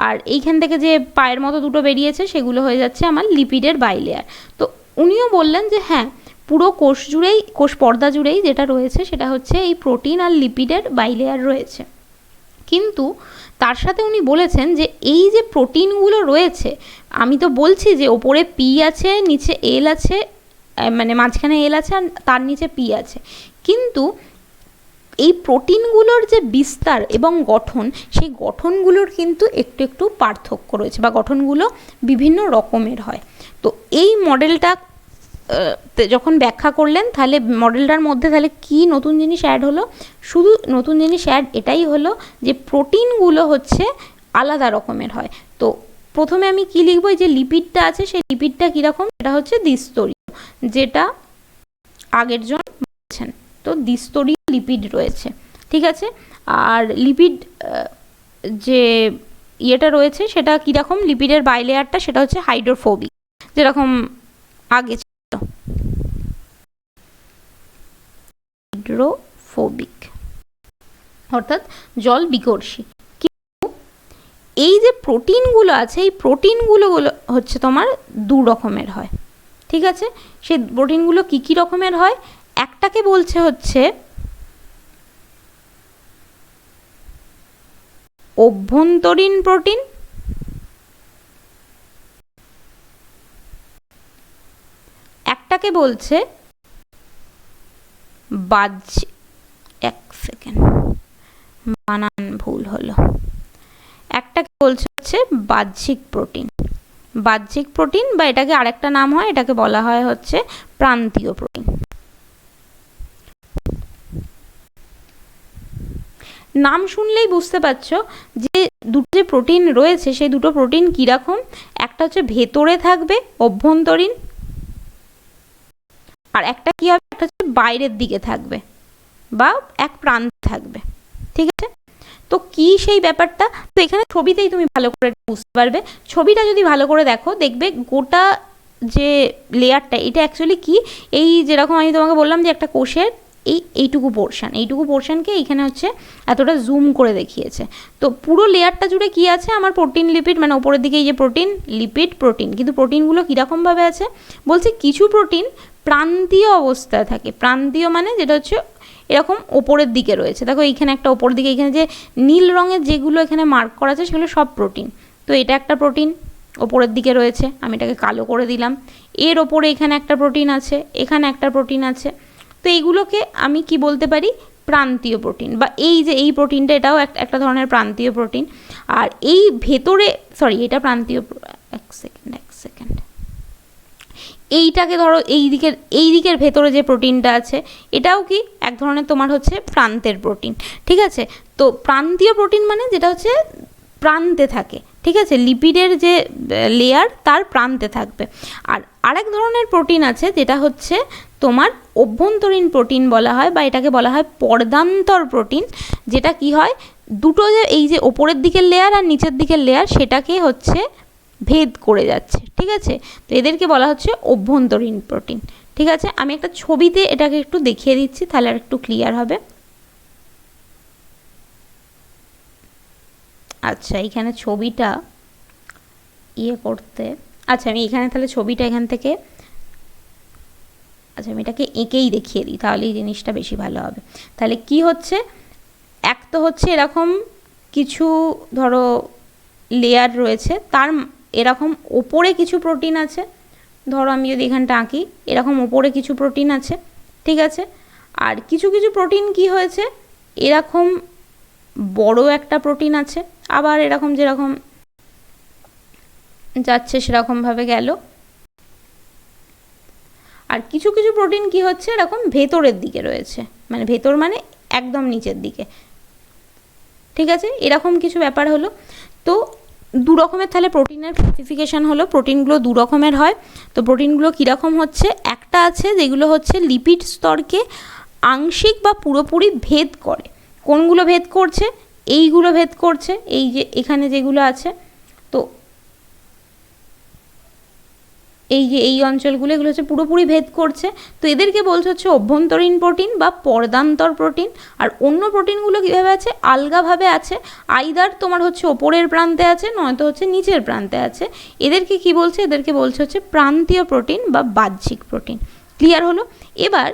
আর এইখান থেকে যে পায়ের মতো দুটো বেরিয়েছে সেগুলো হয়ে যাচ্ছে আমার লিপিডের বাই লেয়ার। তো উনিও বললেন যে হ্যাঁ, পুরো কোষ জুড়েই, কোষ পর্দা জুড়েই যেটা রয়েছে সেটা হচ্ছে এই প্রোটিন আর লিপিডের বাই লেয়ার রয়েছে। কিন্তু তার সাথে উনি বলেছেন যে এই যে প্রোটিনগুলো রয়েছে, আমি তো বলছি যে ওপরে পি আছে, নিচে এল আছে, মানে মাঝখানে এল আছে আর তার নিচে পি আছে, কিন্তু এই প্রোটিনগুলোর যে বিস্তার এবং গঠন, সেই গঠনগুলোর কিন্তু একটু একটু পার্থক্য রয়েছে, বা গঠনগুলো বিভিন্ন রকমের হয়। তো এই মডেলটা যখন ব্যাখ্যা করলেন, তাহলে মডেলটার মধ্যে তাহলে কি নতুন জিনিস অ্যাড হলো? শুধু নতুন জিনিস অ্যাড এটাই হলো যে প্রোটিনগুলো হচ্ছে আলাদা রকমের হয়। তো প্রথমে আমি কি লিখবো, এই যে লিপিডটা আছে সেই লিপিডটা কীরকম, সেটা হচ্ছে দ্বিস্তরীয়, যেটা আগের জন বলছেন। তো দ্বিস্তরীয় লিপিড রয়েছে। ঠিক আছে, আর লিপিড যে ইয়েটা রয়েছে সেটা কীরকম, লিপিডের বাইলেয়ারটা সেটা হচ্ছে হাইড্রোফোবিক, যেরকম আগে ছিল হাইড্রোফোবিক, অর্থাৎ জল বিকর্ষী। কিন্তু এই যে প্রোটিনগুলো আছে, এই প্রোটিনগুলো হচ্ছে তোমার দু রকমের হয়। ঠিক আছে, সেই প্রোটিনগুলো কী কী রকমের হয়? একটাকে বলছে হচ্ছে অভ্যন্তরীণ প্রোটিন, একটাকে বলছে বাহ্যিক, এক সেকেন্ড বানান ভুল হলো, একটাকে বলছে হচ্ছে বাহ্যিক প্রোটিন। বাহ্যিক প্রোটিন, বা এটাকে আরেকটা নাম হয়, এটাকে বলা হয় হচ্ছে প্রান্তীয় প্রোটিন। নাম শুনলেই বুঝতে পারছো যে দুটো যে প্রোটিন রয়েছে সেই দুটো প্রোটিন কীরকম। একটা হচ্ছে ভেতরে থাকবে অভ্যন্তরীণ, আর একটা কী হবে, একটা হচ্ছে বাইরের দিকে থাকবে বা এক প্রান্তে থাকবে। ঠিক আছে, তো কি সেই ব্যাপারটা, তো এখানে ছবিতেই তুমি ভালো করে বুঝতে পারবে। ছবিটা যদি ভালো করে দেখো, দেখবে গোটা যে লেয়ারটা, এটা অ্যাকচুয়ালি কি, এই যেরকম আমি তোমাকে বললাম যে একটা কোষের এইটুকু পোর্শনকে এইখানে হচ্ছে এতটা জুম করে দেখিয়েছে। তো পুরো লেয়ারটা জুড়ে কি আছে, আমার প্রোটিন লিপিড, মানে ওপরের দিকে এই যে প্রোটিন লিপিড প্রোটিন, কিন্তু প্রোটিনগুলো কীরকমভাবে আছে বলছে, কিছু প্রোটিন প্রান্তীয় অবস্থায় থাকে। প্রান্তীয় মানে যেটা হচ্ছে এরকম ওপরের দিকে রয়েছে, দেখো এইখানে একটা ওপর দিকে, এখানে যে নীল রঙের যেগুলো এখানে মার্ক করা আছে সেগুলো সব প্রোটিন। তো এটা একটা প্রোটিন ওপরের দিকে রয়েছে, আমি এটাকে কালো করে দিলাম। এর ওপরে এখানে একটা প্রোটিন আছে, এখানে একটা প্রোটিন আছে। তো এইগুলোকে আমি কি বলতে পারি, প্রান্তীয় প্রোটিন, বা এই যে এই প্রোটিনটা এটাও একটা ধরনের প্রান্তীয় প্রোটিন। আর এই ভেতরে, সরি এটা প্রান্তীয়, এক সেকেন্ড, এইটাকে ধরো এই দিকের ভেতরে যে প্রোটিনটা আছে এটাও কি এক ধরনের তোমার হচ্ছে প্রান্তের প্রোটিন, ঠিক আছে। তো প্রান্তীয় প্রোটিন মানে যেটা হচ্ছে প্রান্তে থাকে, ঠিক আছে, লিপিডের যে লেয়ার তার প্রান্তে থাকবে। আর আরেক ধরনের প্রোটিন আছে যেটা হচ্ছে তোমার অভ্যন্তরীণ প্রোটিন বলা হয়, বা এটাকে বলা হয় পর্দান্তর প্রোটিন, যেটা কি হয় দুটো যে এই যে ওপরের দিকের লেয়ার আর নিচের দিকের লেয়ার সেটাকে হচ্ছে ভেদ করে যাচ্ছে, ঠিক আছে। তো এদেরকে বলা হচ্ছে অভ্যন্তরীণ প্রোটিন, ঠিক আছে। আমি একটা ছবিতে এটাকে একটু দেখিয়ে দিচ্ছি, তাহলে আর একটু ক্লিয়ার হবে। আচ্ছা, এইখানে ছবিটা করতে, আচ্ছা আমি এখানে তাহলে ছবিটা এখান থেকে, আচ্ছা আমি এটাকে এঁকেই দেখিয়ে দিই, তাহলে এই জিনিসটা বেশি ভালো হবে। তাহলে কি হচ্ছে, এক তো হচ্ছে এরকম কিছু ধরো লেয়ার রয়েছে, তার এরকম ওপরে কিছু প্রোটিন আছে, ধরো আমি যদি এখানটা আঁকি, এরকম ওপরে কিছু প্রোটিন আছে, ঠিক আছে। আর কিছু কিছু প্রোটিন কি হয়েছে, এরকম বড় একটা প্রোটিন আছে, আবার এরকম যেরকম যাচ্ছে সেরকমভাবে গেল। আর কিছু কিছু প্রোটিন কি হচ্ছে এরকম ভেতরের দিকে রয়েছে, মানে ভেতর মানে একদম নিচের দিকে, ঠিক আছে, এরকম কিছু ব্যাপার হলো। তো দু রকমের তাহলে প্রোটিনের ক্লাসিফিকেশান হলো, প্রোটিনগুলো দু রকমের হয়। তো প্রোটিনগুলো কীরকম হচ্ছে, একটা আছে যেগুলো হচ্ছে লিপিড স্তরকে আংশিক বা পুরোপুরি ভেদ করে। কোনগুলো ভেদ করছে, এইগুলো ভেদ করছে, এই যে এখানে যেগুলো আছে, তো এই যে এই অঞ্চলগুলো এগুলো হচ্ছে পুরোপুরি ভেদ করছে। তো এদেরকে বলছে হচ্ছে অভ্যন্তরীণ প্রোটিন বা পর্দান্তর প্রোটিন। আর অন্য প্রোটিনগুলো কীভাবে আছে, আলগাভাবে আছে, আইদার তোমার হচ্ছে ওপরের প্রান্তে আছে, নয়তো হচ্ছে নিচের প্রান্তে আছে। এদেরকে কি বলছে, এদেরকে বলছে হচ্ছে প্রান্তীয় প্রোটিন বা বাহ্যিক প্রোটিন। ক্লিয়ার হলো? এবার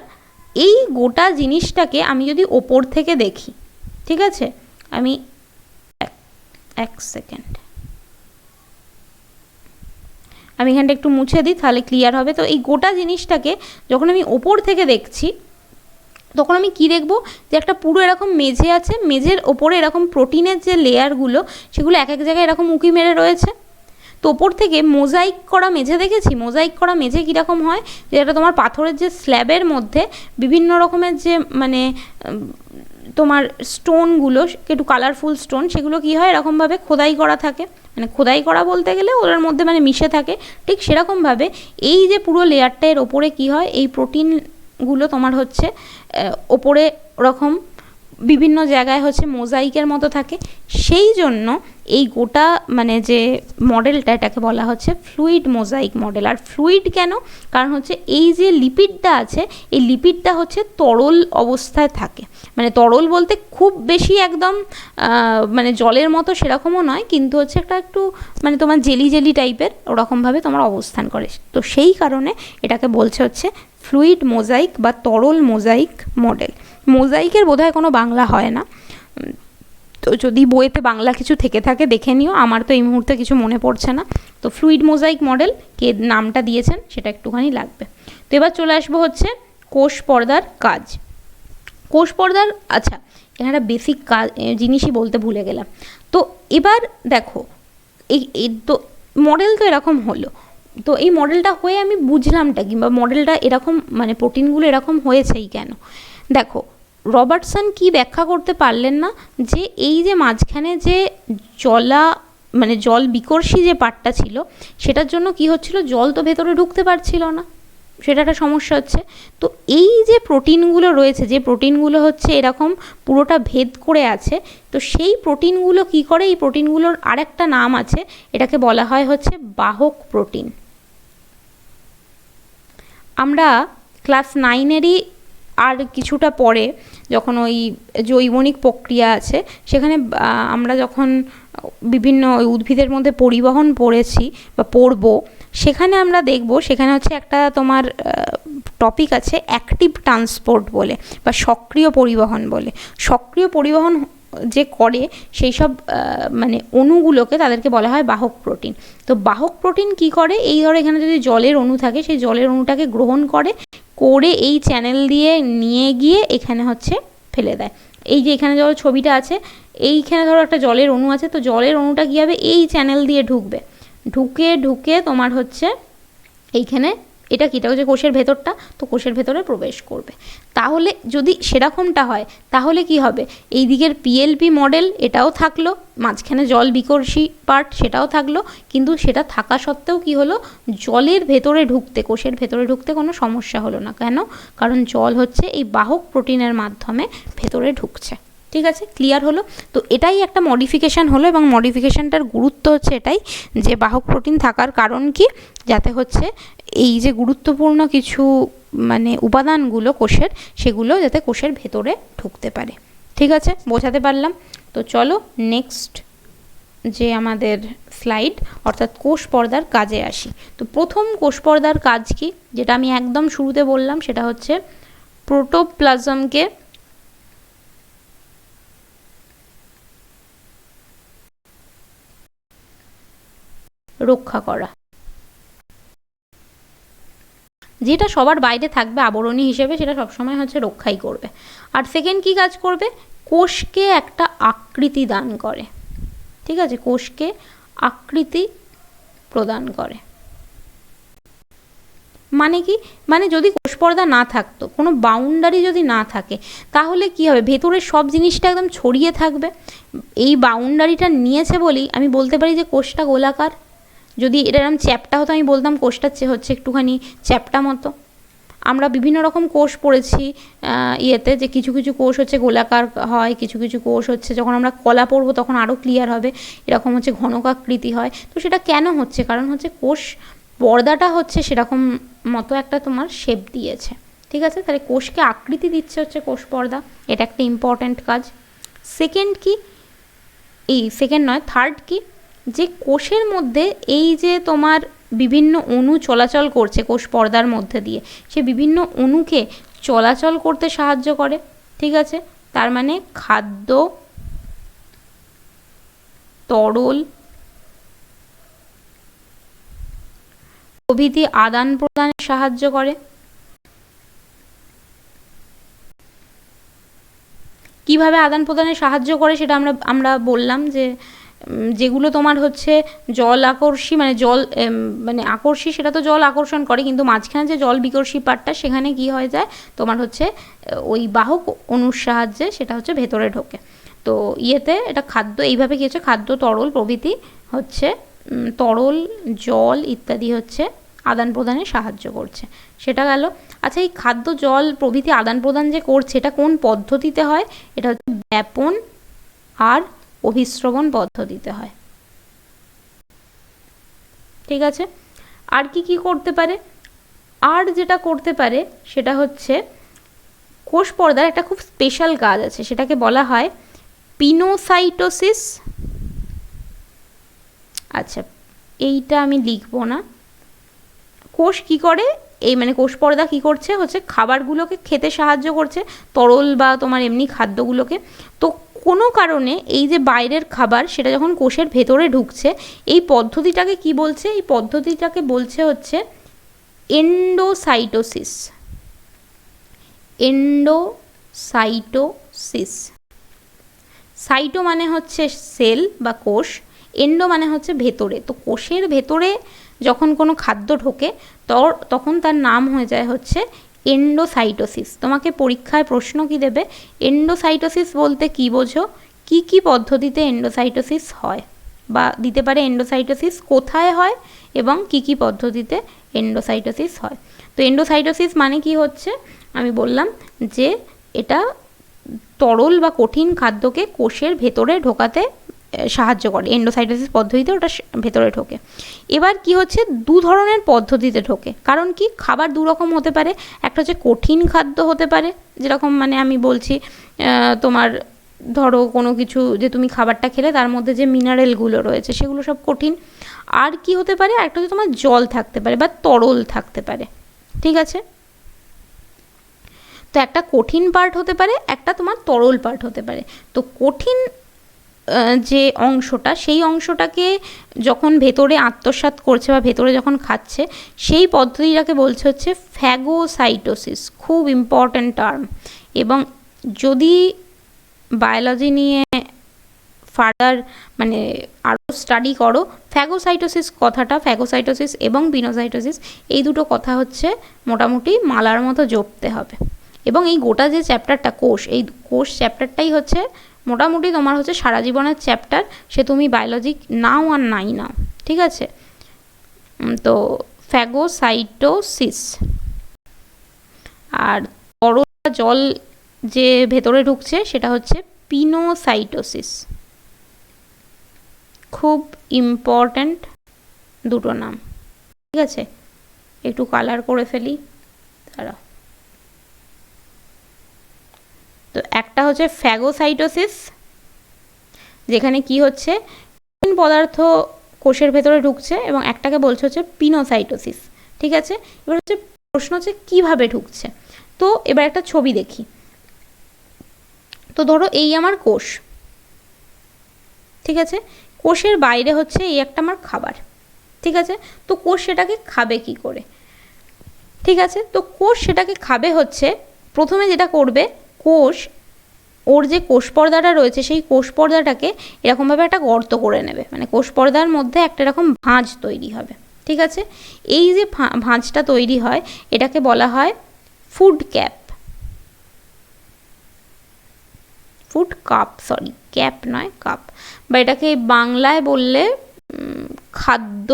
এই গোটা জিনিসটাকে আমি যদি ওপর থেকে দেখি, ঠিক আছে, আমি এক সেকেন্ড, আমি এখানটা একটু মুছে দিই তাহলে ক্লিয়ার হবে। তো এই গোটা জিনিসটাকে যখন আমি ওপর থেকে দেখছি তখন আমি কি দেখব, যে একটা পুরো এরকম মেঝে আছে, মেঝের ওপরে এরকম প্রোটিনের যে লেয়ারগুলো সেগুলো এক এক জায়গায় এরকম উঁকি মেরে রয়েছে। তো ওপর থেকে মোজাইক করা মেঝে দেখেছি, মোজাইক করা মেঝে কীরকম হয়, যেটা তোমার পাথরের যে স্ল্যাবের মধ্যে বিভিন্ন রকমের যে মানে তোমার স্টোনগুলো একটু কালারফুল স্টোন, সেগুলো কি হয় এরকমভাবে খোদাই করা থাকে, মানে খোদাই করা বলতে গেলে ওর মধ্যে মানে মিশে থাকে। ঠিক সেরকমভাবে এই যে পুরো লেয়ারটা এর ওপরে কী হয়, এই প্রোটিনগুলো তোমার হচ্ছে ওপরে ওরকম বিভিন্ন জায়গায় হচ্ছে মোজাইকের মতো থাকে। সেই জন্য এই গোটা মানে যে মডেলটা এটাকে বলা হচ্ছে ফ্লুইড মোজাইক মডেল। আর ফ্লুইড কেন, কারণ হচ্ছে এই যে লিপিডটা আছে এই লিপিডটা হচ্ছে তরল অবস্থায় থাকে, মানে তরল বলতে খুব বেশি একদম মানে জলের মতো সেরকমও নয়, কিন্তু হচ্ছে একটা একটু মানে তোমার জেলি জেলি টাইপের ওরকমভাবে তোমার অবস্থান করে। তো সেই কারণে এটাকে বলছে হচ্ছে ফ্লুইড মোজাইক বা তরল মোজাইক মডেল। মোজাইকের বোধহয় কোনো বাংলা হয় না, তো যদি বইয়েতে বাংলা কিছু থেকে থাকে দেখে নিও, আমার তো এই মুহূর্তে কিছু মনে পড়ছে না। তো ফ্লুইড মোজাইক মডেল কে নামটা দিয়েছেন সেটা একটুখানি লাগবে। তো এবার চলে আসবো হচ্ছে কোষ পর্দার কাজ। কোষ পর্দার, আচ্ছা এখানে একটা বেসিক কাজ জিনিসই বলতে ভুলে গেলাম। তো এবার দেখো এই তো মডেল তো এরকম হলো, তো এই মডেলটা হয়ে আমি বুঝলামটা কিংবা মডেলটা এরকম মানে প্রোটিনগুলো এরকম হয়েছেই কেন। দেখো রবার্টসন কি ব্যাখ্যা করতে পারলেন না, যে এই যে মাঝখানে যে মানে জল বিকর্ষী যে পার্টটা ছিল সেটার জন্য কি হচ্ছিল, জল তো ভেতরে ঢুকতে পারছিল না, সেটা একটা সমস্যা হচ্ছে। তো এই যে প্রোটিনগুলো রয়েছে, যে প্রোটিনগুলো হচ্ছে এরকম পুরোটা ভেদ করে আছে, তো সেই প্রোটিনগুলো কি করে, এই প্রোটিনগুলোর আরেকটা নাম আছে, এটাকে বলা হয় হচ্ছে বাহক প্রোটিন। আমরা ক্লাস 9-এরই আর কিছুটা পরে যখন ওই জৈবনিক প্রক্রিয়া আছে সেখানে আমরা যখন বিভিন্ন উদ্ভিদের মধ্যে পরিবহন পড়েছি বা পড়ব, সেখানে আমরা দেখব সেখানে হচ্ছে একটা তোমার টপিক আছে অ্যাক্টিভ ট্রান্সপোর্ট বলে বা সক্রিয় পরিবহন বলে। সক্রিয় পরিবহন যে করে সেই সব মানে অণুগুলোকে তাদেরকে বলা হয় বাহক প্রোটিন। তো বাহক প্রোটিন কি করে, এই ধরো এখানে যদি জলের অণু থাকে সেই জলের অণুটাকে গ্রহণ করে এই চ্যানেল দিয়ে নিয়ে গিয়ে এখানে হচ্ছে ফেলে দেয়। এই যে এখানে ধরো ছবিটা আছে, এইখানে ধরো একটা জলের অণু আছে, তো জলের অণুটা কী হবে, এই চ্যানেল দিয়ে ঢুকবে, ঢুকে তোমার হচ্ছে এইখানে, এটা কি, এটা হচ্ছে কোষের ভেতরটা, তো কোষের ভেতরে প্রবেশ করবে। তাহলে যদি সেরকমটা হয় তাহলে কি হবে, এই দিকের পিএলপি মডেল এটাও থাকলো, মাঝখানে জল বিকর্ষী পার্ট সেটাও থাকলো, কিন্তু সেটা থাকা সত্ত্বেও কি হলো, জলের ভেতরে ঢুকতে, কোষের ভেতরে ঢুকতে কোনো সমস্যা হলো না। কেন? কারণ জল হচ্ছে এই বাহক প্রোটিনের মাধ্যমে ভেতরে ঢুকছে। ঠিক আছে, ক্লিয়ার হলো? তো এটাই একটা মডিফিকেশান হলো, এবং মডিফিকেশানটার গুরুত্ব হচ্ছে এটাই যে বাহক প্রোটিন থাকার কারণ কি, যাতে হচ্ছে এই যে গুরুত্বপূর্ণ কিছু মানে উপাদানগুলো কোষের, সেগুলো যাতে কোষের ভেতরে ঢুকতে পারে। ঠিক আছে, বোঝাতে পারলাম? তো চলো নেক্সট যে আমাদের স্লাইড, অর্থাৎ কোষ পর্দার কাজে আসি। তো প্রথম কোষ পর্দার কাজ কি, যেটা আমি একদম শুরুতে বললাম, সেটা হচ্ছে প্রোটোপ্লাজমকে রক্ষা করা, যেটা সবার বাইরে থাকবে আবরণী হিসেবে, সেটা সবসময় হচ্ছে রক্ষাই করবে। আর সেকেন্ড কি কাজ করবে, কোষকে একটা আকৃতি দান করে। ঠিক আছে, কোষকে আকৃতি প্রদান করে। মানে কি, মানে যদি কোষ পর্দা না থাকতো, কোনো বাউন্ডারি যদি না থাকে, তাহলে কি হবে, ভেতরের সব জিনিসটা একদম ছড়িয়ে থাকবে। এই বাউন্ডারিটা নিয়েছে বলেই আমি বলতে পারি যে কোষটা গোলাকার। যদি এটা এরকম চ্যাপ্টা হতো, আমি বলতাম কোষটা হচ্ছে একটুখানি চ্যাপ্টা মতো। আমরা বিভিন্ন রকম কোষ পড়েছি ইয়েতে, যে কিছু কিছু কোষ হচ্ছে গোলাকার হয়, কিছু কিছু কোষ হচ্ছে, যখন আমরা কলা পড়বো তখন আরও ক্লিয়ার হবে, এরকম হচ্ছে ঘনকাকৃতি হয়। তো সেটা কেন হচ্ছে, কারণ হচ্ছে কোষ পর্দাটা হচ্ছে সেরকম মতো একটা তোমার শেপ দিয়েছে। ঠিক আছে, তাহলে কোষকে আকৃতি দিচ্ছে হচ্ছে কোষ পর্দা, এটা একটা ইম্পর্ট্যান্ট কাজ। সেকেন্ড কি, এই সেকেন্ড নয়, থার্ড কি, যে কোষের মধ্যে এই যে তোমার বিভিন্ন অণু চলাচল করছে কোষ পর্দার মধ্যে দিয়ে, সে বিভিন্ন অণুকে চলাচল করতে সাহায্য করে। ঠিক আছে, তার মানে খাদ্য, তরল প্রভৃতি আদান প্রদানে সাহায্য করে। কিভাবে আদান প্রদানে সাহায্য করে সেটা আমরা বললাম, যে যেগুলো তোমার হচ্ছে জল আকর্ষী, মানে জল মানে আকর্ষী, সেটা তো জল আকর্ষণ করে, কিন্তু মাঝখানে যে জল বিকর্ষী পার্টটা, সেখানে কি হয়ে যায় তোমার হচ্ছে ওই বাহক অণুর সাহায্যে সেটা হচ্ছে ভেতরে ঢোকে। তো ইয়েতে এটা খাদ্য, এইভাবে কি হচ্ছে, খাদ্য, তরল প্রভৃতি হচ্ছে, তরল, জল ইত্যাদি হচ্ছে আদান প্রদানে সাহায্য করছে। সেটা গেল। আচ্ছা, এই খাদ্য, জল প্রভৃতি আদান প্রদান যে করছে, এটা কোন পদ্ধতিতে হয়, এটা হচ্ছে ব্যাপন আর অভিস্রবণ পদ্ধতিতে হয়। ঠিক আছে, আর কি কি করতে পারে, আর যেটা করতে পারে সেটা হচ্ছে কোষ পর্দার একটা খুব স্পেশাল কাজ আছে, সেটাকে বলা হয় পিনোসাইটোসিস। আচ্ছা, এইটা আমি লিখবো না। কোষ কি করে, এই মানে কোষ পর্দা কি করছে হচ্ছে খাবারগুলোকে খেতে সাহায্য করছে, তরল বা তোমার এমনি খাদ্যগুলোকে। তো কোনো কারণে এই যে বাইরের খাবার, সেটা যখন কোষের ভেতরে ঢুকছে, এই পদ্ধতিটাকে কি বলছে, এই পদ্ধতিটাকে বলছে হচ্ছে এন্ডোসাইটোসিস। এন্ডোসাইটোসিস। সাইটো মানে হচ্ছে সেল বা কোষ, এন্ডো মানে হচ্ছে ভেতরে। তো কোষের ভেতরে যখন কোনো খাদ্য ঢোকে, তখন তার নাম হয়ে যায় হচ্ছে এন্ডোসাইটোসিস। তোমাকে পরীক্ষায় প্রশ্ন কি দেবে, এন্ডোসাইটোসিস বলতে কি বোঝো, কি কি পদ্ধতিতে এন্ডোসাইটোসিস হয়, বা দিতে পারে এন্ডোসাইটোসিস কোথায় হয় এবং কি কি পদ্ধতিতে এন্ডোসাইটোসিস হয়। তো এন্ডোসাইটোসিস মানে কি হচ্ছে, আমি বললাম যে এটা তরল বা কঠিন খাদ্যকে কোষের ভেতরে ঢোকাতে সাহায্য করে, এন্ডোসাইটোসিস পদ্ধতিতে ওটা ভেতরে ঢোকে। এবার কি হচ্ছে, দু ধরনের পদ্ধতিতে ঢোকে, কারণ কি খাবার দু রকম হতে পারে, একটা হচ্ছে কঠিন খাদ্য হতে পারে, যেরকম মানে আমি বলছি তোমার ধরো কোনো কিছু যে তুমি খাবারটা খেলে তার মধ্যে যে মিনারেলগুলো রয়েছে সেগুলো সব কঠিন। আর কি হতে পারে, একটা হচ্ছে তোমার জল থাকতে পারে বা তরল থাকতে পারে। ঠিক আছে, তো একটা কঠিন পার্ট হতে পারে, একটা তোমার তরল পার্ট হতে পারে। তো কঠিন যে অংশটা, সেই অংশটাকে যখন ভেতরে আত্মসাৎ করছে বা ভেতরে যখন খাচ্ছে, সেই পদ্ধতিটাকে বলছে হচ্ছে ফ্যাগোসাইটোসিস। খুব ইম্পর্ট্যান্ট টার্ম। এবং যদি বায়োলজি নিয়ে ফার্দার মানে আরও স্টাডি করো, ফ্যাগোসাইটোসিস কথাটা, ফ্যাগোসাইটোসিস এবং পিনোসাইটোসিস এই দুটো কথা হচ্ছে মোটামুটি মালার মতো জপতে হবে। এবং এই গোটা যে চ্যাপ্টারটা কোষ, এই কোষ চ্যাপ্টারটাই হচ্ছে মোটামুটি তোমার হচ্ছে সারা জীবনের চ্যাপ্টার, সে তুমি বায়োলজি নাও আর নাই নাও, ঠিক আছে। তো ফ্যাগোসাইটোসিস, আর তরল জল যে ভেতরে ঢুকছে সেটা হচ্ছে পিনোসাইটোসিস। খুব ইম্পর্ট্যান্ট দুটো নাম, ঠিক আছে। একটু কালার করে ফেলি তারা। তো একটা হচ্ছে ফ্যাগোসাইটোসিস, যেখানে কি হচ্ছে কঠিন পদার্থ কোষের ভেতরে ঢুকছে, এবং একটাকে বলছে হচ্ছে পিনোসাইটোসিস, ঠিক আছে। এবার হচ্ছে প্রশ্ন হচ্ছে কিভাবে ঢুকছে। তো এবার একটা ছবি দেখি। তো ধরো এই আমার কোষ, ঠিক আছে। কোষের বাইরে হচ্ছে এই একটা আমার খাবার, ঠিক আছে। তো কোষ সেটাকে খাবে কি করে, ঠিক আছে। তো কোষ সেটাকে খাবে হচ্ছে প্রথমে যেটা করবে, কোষ ওর যে কোষ পর্দাটা রয়েছে সেই কোষ পর্দাটাকে এরকমভাবে একটা গর্ত করে নেবে, মানে কোষ পর্দার মধ্যে একটা এরকম ভাঁজ তৈরি হবে, ঠিক আছে। এই যে ভাঁজটা তৈরি হয় এটাকে বলা হয় food cap, food cup, sorry cap নয় কাপ, বা এটাকে বাংলায় বললে খাদ্য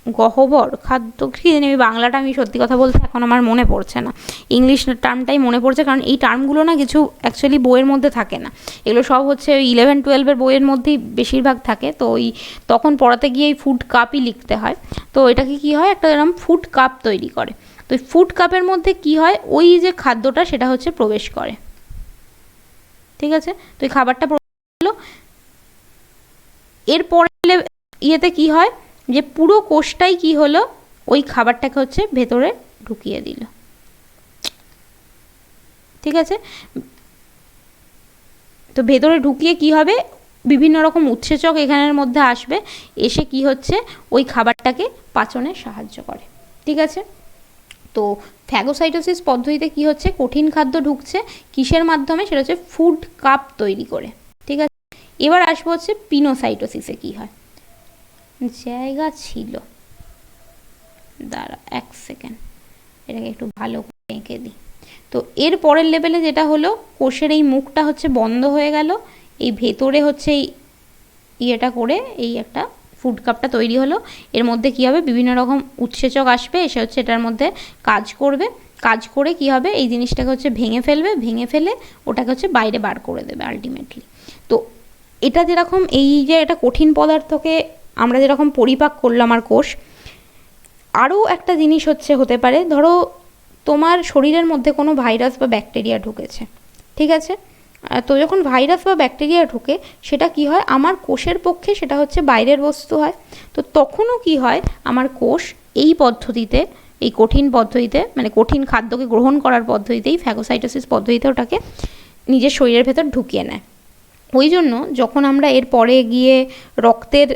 গহ্বর, খাদ্য কি জানি, আমি বাংলাটা আমি সত্যি কথা বলতে এখন আমার মনে পড়ছে না, ইংলিশ টার্মটাই মনে পড়ছে, কারণ এই টার্মগুলো না কিছু অ্যাকচুয়ালি বইয়ের মধ্যে থাকে না, এগুলো সব হচ্ছে ওই 11-12 বইয়ের মধ্যেই বেশিরভাগ থাকে। তো ওই তখন পড়াতে গিয়ে এই ফুড কাপই লিখতে হয়। তো এটাকে কি হয়, একটা এরকম ফুড কাপ তৈরি করে। তো ওই ফুড কাপের মধ্যে কি হয়, ওই যে খাদ্যটা সেটা হচ্ছে প্রবেশ করে, ঠিক আছে। তো এই খাবারটা প্রবেশ, এরপরে ইয়েতে কি হয় যে পুরো কোষটাই কি হলো, ওই খাবারটাকে হচ্ছে ভেতরে ঢুকিয়ে দিল, ঠিক আছে। তো ভেতরে ঢুকিয়ে কি হবে, বিভিন্ন রকম উৎসেচক এখানের মধ্যে আসবে, এসে কি হচ্ছে ওই খাবারটাকে পাচনে সাহায্য করে, ঠিক আছে। তো ফ্যাগোসাইটোসিস পদ্ধতিতে কি হচ্ছে, কঠিন খাদ্য ঢুকছে কিসের মাধ্যমে, সেটা হচ্ছে ফুড কাপ তৈরি করে, ঠিক আছে। এবার আসবো হচ্ছে পিনোসাইটোসিসে কি হয়। জায়গা ছিল, দাঁড়া এক সেকেন্ড, এটাকে একটু ভালো করে এঁকে দিই। তো এর পরের লেভেলে যেটা হলো, কোষের এই মুখটা হচ্ছে বন্ধ হয়ে গেল, এই ভেতরে হচ্ছে এই ইয়েটা করে এই একটা ফুড কাপটা তৈরি হলো, এর মধ্যে কি হবে, বিভিন্ন রকম উৎসেচক আসবে, এসে হচ্ছে এটার মধ্যে কাজ করবে, কাজ করে কি হবে, এই জিনিসটাকে হচ্ছে ভেঙে ফেলবে, ভেঙে ফেলে ওটাকে হচ্ছে বাইরে বার করে দেবে আলটিমেটলি। তো এটা যেরকম এই যে একটা কঠিন পদার্থকে আমরা যেরকম পরিপাক করলাম আর কোষ, আরও একটা জিনিস হচ্ছে হতে পারে, ধরো তোমার শরীরের মধ্যে কোনো ভাইরাস বা ব্যাকটেরিয়া ঢুকেছে, ঠিক আছে। তো যখন ভাইরাস বা ব্যাকটেরিয়া ঢুকে সেটা কি হয়, আমার কোষের পক্ষে সেটা হচ্ছে বাইরের বস্তু হয়। তো তখনও কি হয়, আমার কোষ এই পদ্ধতিতে, এই কঠিন পদ্ধতিতে, মানে কঠিন খাদ্যকে গ্রহণ করার পদ্ধতিতেই, ফ্যাগোসাইটোসিস পদ্ধতিতে ওটাকে নিজের শরীরের ভেতর ঢুকিয়ে নেয়। ওই জন্য যখন আমরা এর পরে গিয়ে রক্তের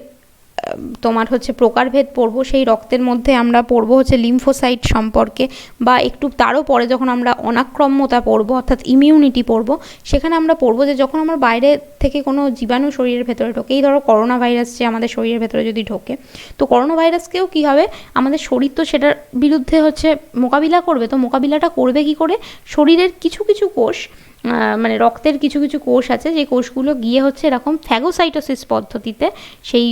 তোমার হচ্ছে প্রকারভেদ পড়বো, সেই রক্তের মধ্যে আমরা পড়বো হচ্ছে লিম্ফোসাইট সম্পর্কে, বা একটু তারও পরে যখন আমরা অনাক্রম্যতা পড়বো অর্থাৎ ইমিউনিটি পড়বো, সেখানে আমরা পড়বো যে যখন আমার বাইরে থেকে কোনো জীবাণু শরীরের ভেতরে ঢোকে, এই ধরো করোনা ভাইরাস যে আমাদের শরীরের ভেতরে যদি ঢোকে, তো করোনা ভাইরাসকেও কী হবে, আমাদের শরীর তো সেটার বিরুদ্ধে হচ্ছে মোকাবিলা করবে। তো মোকাবিলাটা করবে কি করে, শরীরের কিছু কিছু কোষ, মানে রক্তের কিছু কিছু কোষ আছে, যে কোষগুলো গিয়ে হচ্ছে এরকম ফ্যাগোসাইটোসিস পদ্ধতিতে সেই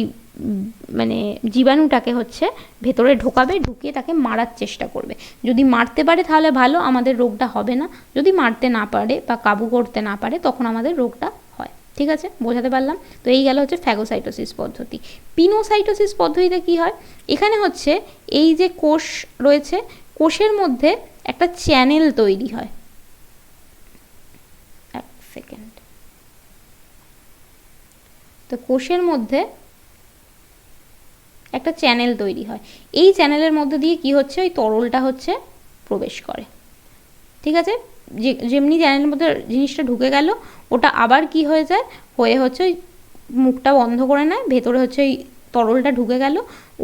মানে জীবাণুটাকে হচ্ছে ভেতরে ঢোকাবে, ঢুকিয়ে তাকে মারার চেষ্টা করবে। যদি মারতে পারে তাহলে ভালো, আমাদের রোগটা হবে না। যদি মারতে না পারে বা কাবু করতে না পারে, তখন আমাদের রোগটা হয়, ঠিক আছে, বোঝাতে পারলাম। তো এই গেল হচ্ছে ফ্যাগোসাইটোসিস পদ্ধতি। পিনোসাইটোসিস পদ্ধতিতে কি হয়, এখানে হচ্ছে এই যে কোষ রয়েছে, কোষের মধ্যে একটা চ্যানেল তৈরি হয়, এক সেকেন্ড। তো কোষের মধ্যে একটা চ্যানেল তৈরি হয়, এই চ্যানেলের মধ্যে দিয়ে কি হচ্ছে, ওই তরলটা হচ্ছে প্রবেশ করে, ঠিক আছে। যেমনি চ্যানেলের মধ্যে জিনিসটা ঢুকে গেল, ওটা আবার কি হয়ে যায়, হয়ে হচ্ছে ওই মুখটা বন্ধ করে নেয়, ভেতরে হচ্ছে ওই তরলটা ঢুকে গেল,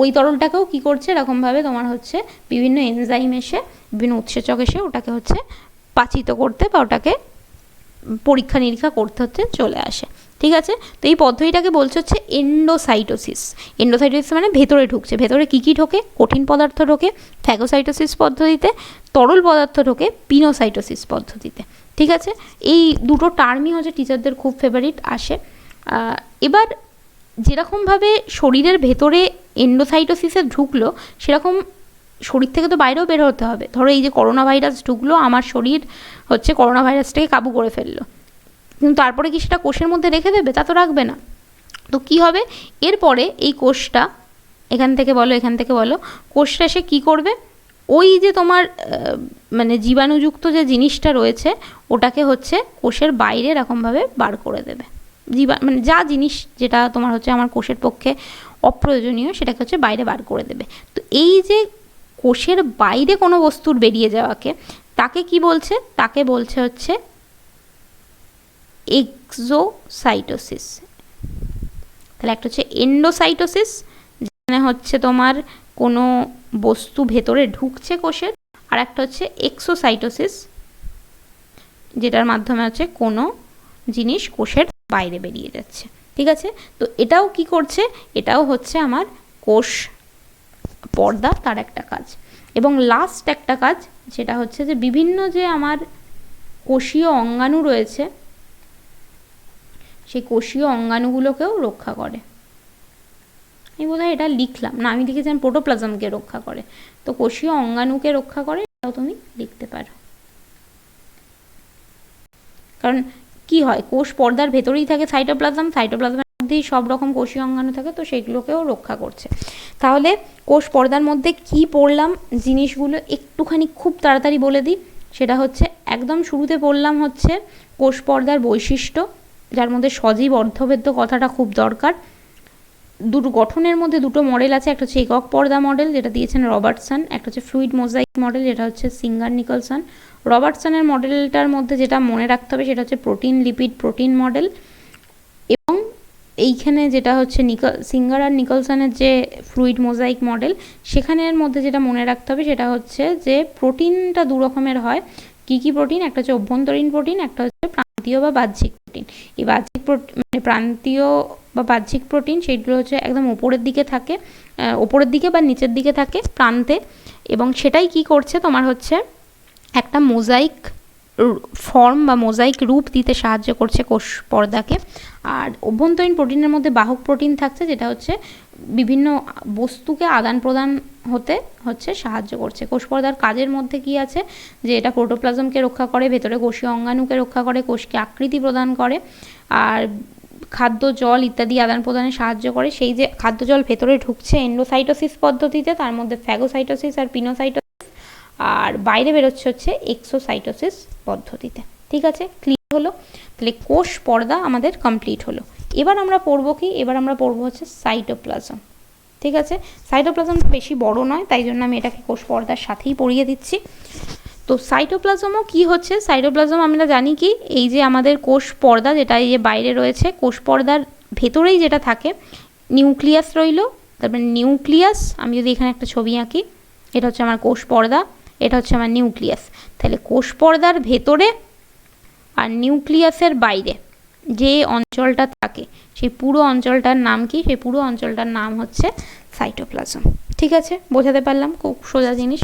ওই তরলটাকেও কি করছে, এরকমভাবে তোমার হচ্ছে বিভিন্ন এনজাইম এসে, বিভিন্ন উৎসেচক এসে ওটাকে হচ্ছে পাচিত করতে বা ওটাকে পরীক্ষা নিরীক্ষা করতে হচ্ছে চলে আসে। ঠিক আছে, তো এই পদ্ধতিটাকে বলছে হচ্ছে এন্ডোসাইটোসিস। এন্ডোসাইটোসিস মানে ভেতরে ঢুকছে। ভেতরে কী কী ঢোকে? কঠিন পদার্থ ঢোকে ফ্যাগোসাইটোসিস পদ্ধতিতে, তরল পদার্থ ঢোকে পিনোসাইটোসিস পদ্ধতিতে। ঠিক আছে, এই দুটো টার্মই হচ্ছে টিচারদের খুব ফেভারিট আসে। এবার যেরকমভাবে শরীরের ভেতরে এন্ডোসাইটোসিসে ঢুকলো, সেরকম শরীর থেকে তো বাইরেও বের হতে হবে। ধরো এই যে করোনা ভাইরাস ঢুকলো, আমার শরীর হচ্ছে করোনা ভাইরাসটাকে কাবু করে ফেললো, কিন্তু তারপরে কি সেটা কোষের মধ্যে রেখে দেবে? তা তো রাখবে না। তো কী হবে, এরপরে এই কোষটা এখান থেকে বলো, এখান থেকে বলো, কোষটা এসে কী করবে, ওই যে তোমার মানে জীবাণুযুক্ত যে জিনিসটা রয়েছে ওটাকে হচ্ছে কোষের বাইরে এরকমভাবে বার করে দেবে। মানে যা জিনিস যেটা তোমার হচ্ছে আমার কোষের পক্ষে অপ্রয়োজনীয় সেটাকে হচ্ছে বাইরে বার করে দেবে। তো এই যে কোষের বাইরে কোনো বস্তুর বেরিয়ে যাওয়াকে তাকে কি বলছে? তাকে বলছে হচ্ছে এক্সোসাইটোসিস। তাহলে একটা হচ্ছে এন্ডোসাইটোসিস, যেখানে হচ্ছে তোমার কোনো বস্তু ভেতরে ঢুকছে কোষের, আর একটা হচ্ছে এক্সোসাইটোসিস, যেটার মাধ্যমে হচ্ছে কোনো জিনিস কোষের বাইরে বেরিয়ে যাচ্ছে। ঠিক আছে, তো এটাও কি করছে? এটাও হচ্ছে আমার কোষ পর্দা, তার একটা কাজ। এবং লাস্ট একটা কাজ যেটা হচ্ছে যে বিভিন্ন যে আমার কোষীয় অঙ্গাণু রয়েছে, সেই কোষীয় অঙ্গাণুগুলোকেও রক্ষা করে। আমি বোধহয় এটা লিখলাম না, আমি লিখেছিলাম প্রোটোপ্লাজমকে রক্ষা করে, তো কোষীয় অঙ্গাণুকে রক্ষা করে, এটাও তুমি লিখতে পারো। কারণ কি হয়, কোষ পর্দার ভেতরেই থাকে সাইটোপ্লাজম, সাইটোপ্লাজমের মধ্যেই সব রকম কোষীয় অঙ্গাণু থাকে, তো সেগুলোকেও রক্ষা করছে। তাহলে কোষ পর্দার মধ্যে কি পড়লাম জিনিসগুলো একটুখানি খুব তাড়াতাড়ি বলে দিই। সেটা হচ্ছে একদম শুরুতে পড়লাম হচ্ছে কোষ পর্দার বৈশিষ্ট্য, যার মধ্যে সজীব অর্ধভেদ্য কথাটা খুব দরকার। দুটো গঠনের মধ্যে দুটো মডেল আছে, একটা হচ্ছে একক পর্দা মডেল যেটা দিয়েছেন রবার্টসন, একটা হচ্ছে ফ্লুইড মোজাইক মডেল যেটা হচ্ছে সিঙ্গার নিকলসন। রবার্টসনের মডেলটার মধ্যে যেটা মনে রাখতে হবে সেটা হচ্ছে প্রোটিন লিপিড প্রোটিন মডেল, এবং এইখানে যেটা হচ্ছে সিঙ্গার আর নিকলসনের যে ফ্লুইড মোজাইক মডেল, সেখানের মধ্যে যেটা মনে রাখতে হবে সেটা হচ্ছে যে প্রোটিনটা দু রকমের হয়। কী কী প্রোটিন? একটা হচ্ছে অভ্যন্তরীণ প্রোটিন, একটা হচ্ছে প্রান্তীয় বা বাহ্যিক প্রোটিন। এই বাহ্যিক মানে প্রান্তীয় বা বাহ্যিক প্রোটিন সেইগুলো হচ্ছে একদম ওপরের দিকে থাকে, ওপরের দিকে বা নিচের দিকে থাকে প্রান্তে, এবং সেটাই কি করছে তোমার হচ্ছে একটা মোজাইক ফর্ম বা মোজাইক রূপ দিতে সাহায্য করছে কোষ পর্দাকে। আর অভ্যন্তরীণ প্রোটিনের মধ্যে বাহক প্রোটিন থাকছে, যেটা হচ্ছে বিভিন্ন বস্তুকে আদান প্রদান হতে হচ্ছে সাহায্য করছে। কোষ পর্দার কাজের মধ্যে কি আছে, যে এটা প্রোটোপ্লাজমকে রক্ষা করে, ভেতরে কোষীয় অঙ্গাণুকে রক্ষা করে, কোষকে আকৃতি প্রদান করে, আর খাদ্য জল ইত্যাদি আদান প্রদানে সাহায্য করে। সেই যে খাদ্য জল ভেতরে ঢুকছে এন্ডোসাইটোসিস পদ্ধতিতে, তার মধ্যে ফ্যাগোসাইটোসিস আর পিনোসাইটোসিস, আর বাইরে বেরোচ্ছে হচ্ছে এক্সোসাইটোসিস পদ্ধতিতে। ঠিক আছে, ক্লিয়ার হলো? তাহলে কোষ পর্দা আমাদের কমপ্লিট হলো। এবার আমরা পড়বো কি? এবার আমরা পড়বো হচ্ছে সাইটোপ্লাজম। ঠিক আছে, সাইটোপ্লাজমটা বেশি বড় নয়, তাই জন্য আমি এটাকে কোষ পর্দার সাথেই পড়িয়ে দিচ্ছি। তো সাইটোপ্লাজমও কি হচ্ছে? সাইটোপ্লাজম আমরা জানি কি, এই যে আমাদের কোষ পর্দা যেটা এই যে বাইরে রয়েছে, কোষ পর্দার ভেতরেই যেটা থাকে নিউক্লিয়াস রইল, তারপরে নিউক্লিয়াস, আমি যদি এখানে একটা ছবি আঁকি, এটা হচ্ছে আমার কোষ পর্দা, এটা হচ্ছে আমার নিউক্লিয়াস। তাহলে কোষ পর্দার ভেতরে আর নিউক্লিয়াসের বাইরে যে অঞ্চলটা থাকে, সেই পুরো অঞ্চলটার নাম কি? সেই পুরো অঞ্চলটার নাম হচ্ছে সাইটোপ্লাজম। ঠিক আছে, বোঝাতে পারলাম? খুব সোজা জিনিস।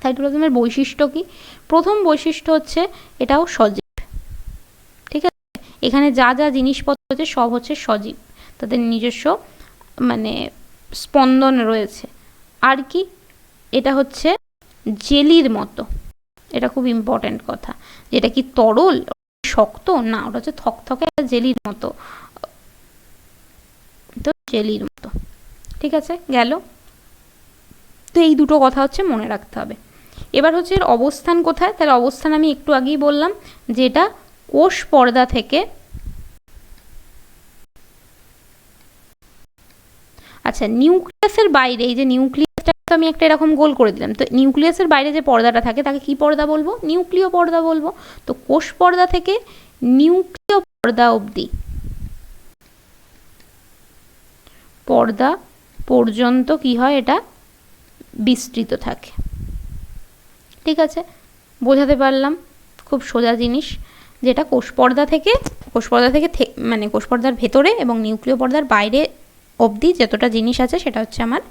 সাইটোপ্লাজমের বৈশিষ্ট্য কি? প্রথম বৈশিষ্ট্য হচ্ছে এটাও সজীব। ঠিক আছে, এখানে যা যা জিনিসপত্র হচ্ছে সব হচ্ছে সজীব, তাদের নিজস্ব মানে স্পন্দন রয়েছে। আর কি, এটা হচ্ছে জেলির মতো, এটা খুব ইম্পর্ট্যান্ট কথা। যেটা কি তরল শক্ত না, ওটা হচ্ছে থকথকে জেলির মতো, তো জেলির মতো। ঠিক আছে, গেল? তো এই দুটো কথা হচ্ছে মনে রাখতে হবে। এবার হচ্ছে এর অবস্থান কোথায়? তাহলে অবস্থান আমি একটু আগেই বললাম যে এটা কোষ পর্দা থেকে, আচ্ছা নিউক্লিয়াসের বাইরে, এই যে নিউক্লিয়াসটা আমি একটা এরকম গোল করে দিলাম, তো নিউক্লিয়াসের বাইরে যে পর্দাটা থাকে তাকে কি পর্দা বলবো? নিউক্লিয় পর্দা বলবো। তো কোষ পর্দা থেকে নিউক্লিয় পর্দা অবধি, পর্দা পর্যন্ত কি হয়, এটা বিস্তৃত থাকে। ঠিক আছে, বোঝাতে পারলাম? খুব সোজা জিনিস। যেটা কোষপর্দা থেকে মানে কোষপর্দার ভেতরে এবং নিউক্লিয় পর্দার বাইরে অবধি যতটা জিনিস আছে সেটা হচ্ছে আমার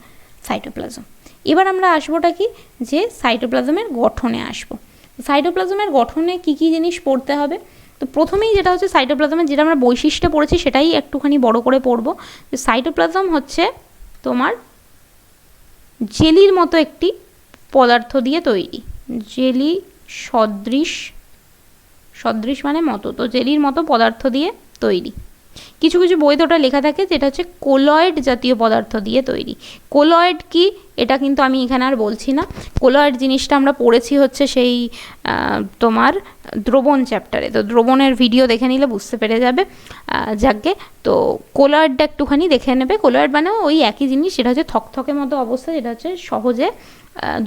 সাইটোপ্লাজম। এবার আমরা আসবোটা কি, যে সাইটোপ্লাজমের গঠনে আসবো। সাইটোপ্লাজমের গঠনে কি কি জিনিস পড়তে হবে, তো প্রথমেই যেটা হচ্ছে সাইটোপ্লাজমের যেটা আমরা বৈশিষ্ট্য পড়েছি সেটাই একটুখানি বড় করে পড়বো। যে সাইটোপ্লাজম হচ্ছে তোমার জেলির মতো একটি পদার্থ দিয়ে তৈরি, জেলি সদৃশ মানে মতো, তো জেলির মতো পদার্থ দিয়ে তৈরি। কিছু কিছু বইতে ওটা লেখা থাকে যেটা হচ্ছে কোলয়েড জাতীয় পদার্থ দিয়ে তৈরি। কোলয়েড কি এটা কিন্তু আমি এখানে আর বলছি না, কোলয়েড জিনিসটা আমরা পড়েছি হচ্ছে সেই তোমার দ্রবণ চ্যাপ্টারে, তো দ্রবণের ভিডিও দেখে নিলে বুঝতে পেরে যাবে। যাকে তো কোলয়েডটা একটুখানি দেখে নেবে। কোলয়েড মানে ওই একই জিনিস, সেটা হচ্ছে থকথকে মতো অবস্থা, যেটা হচ্ছে সহজে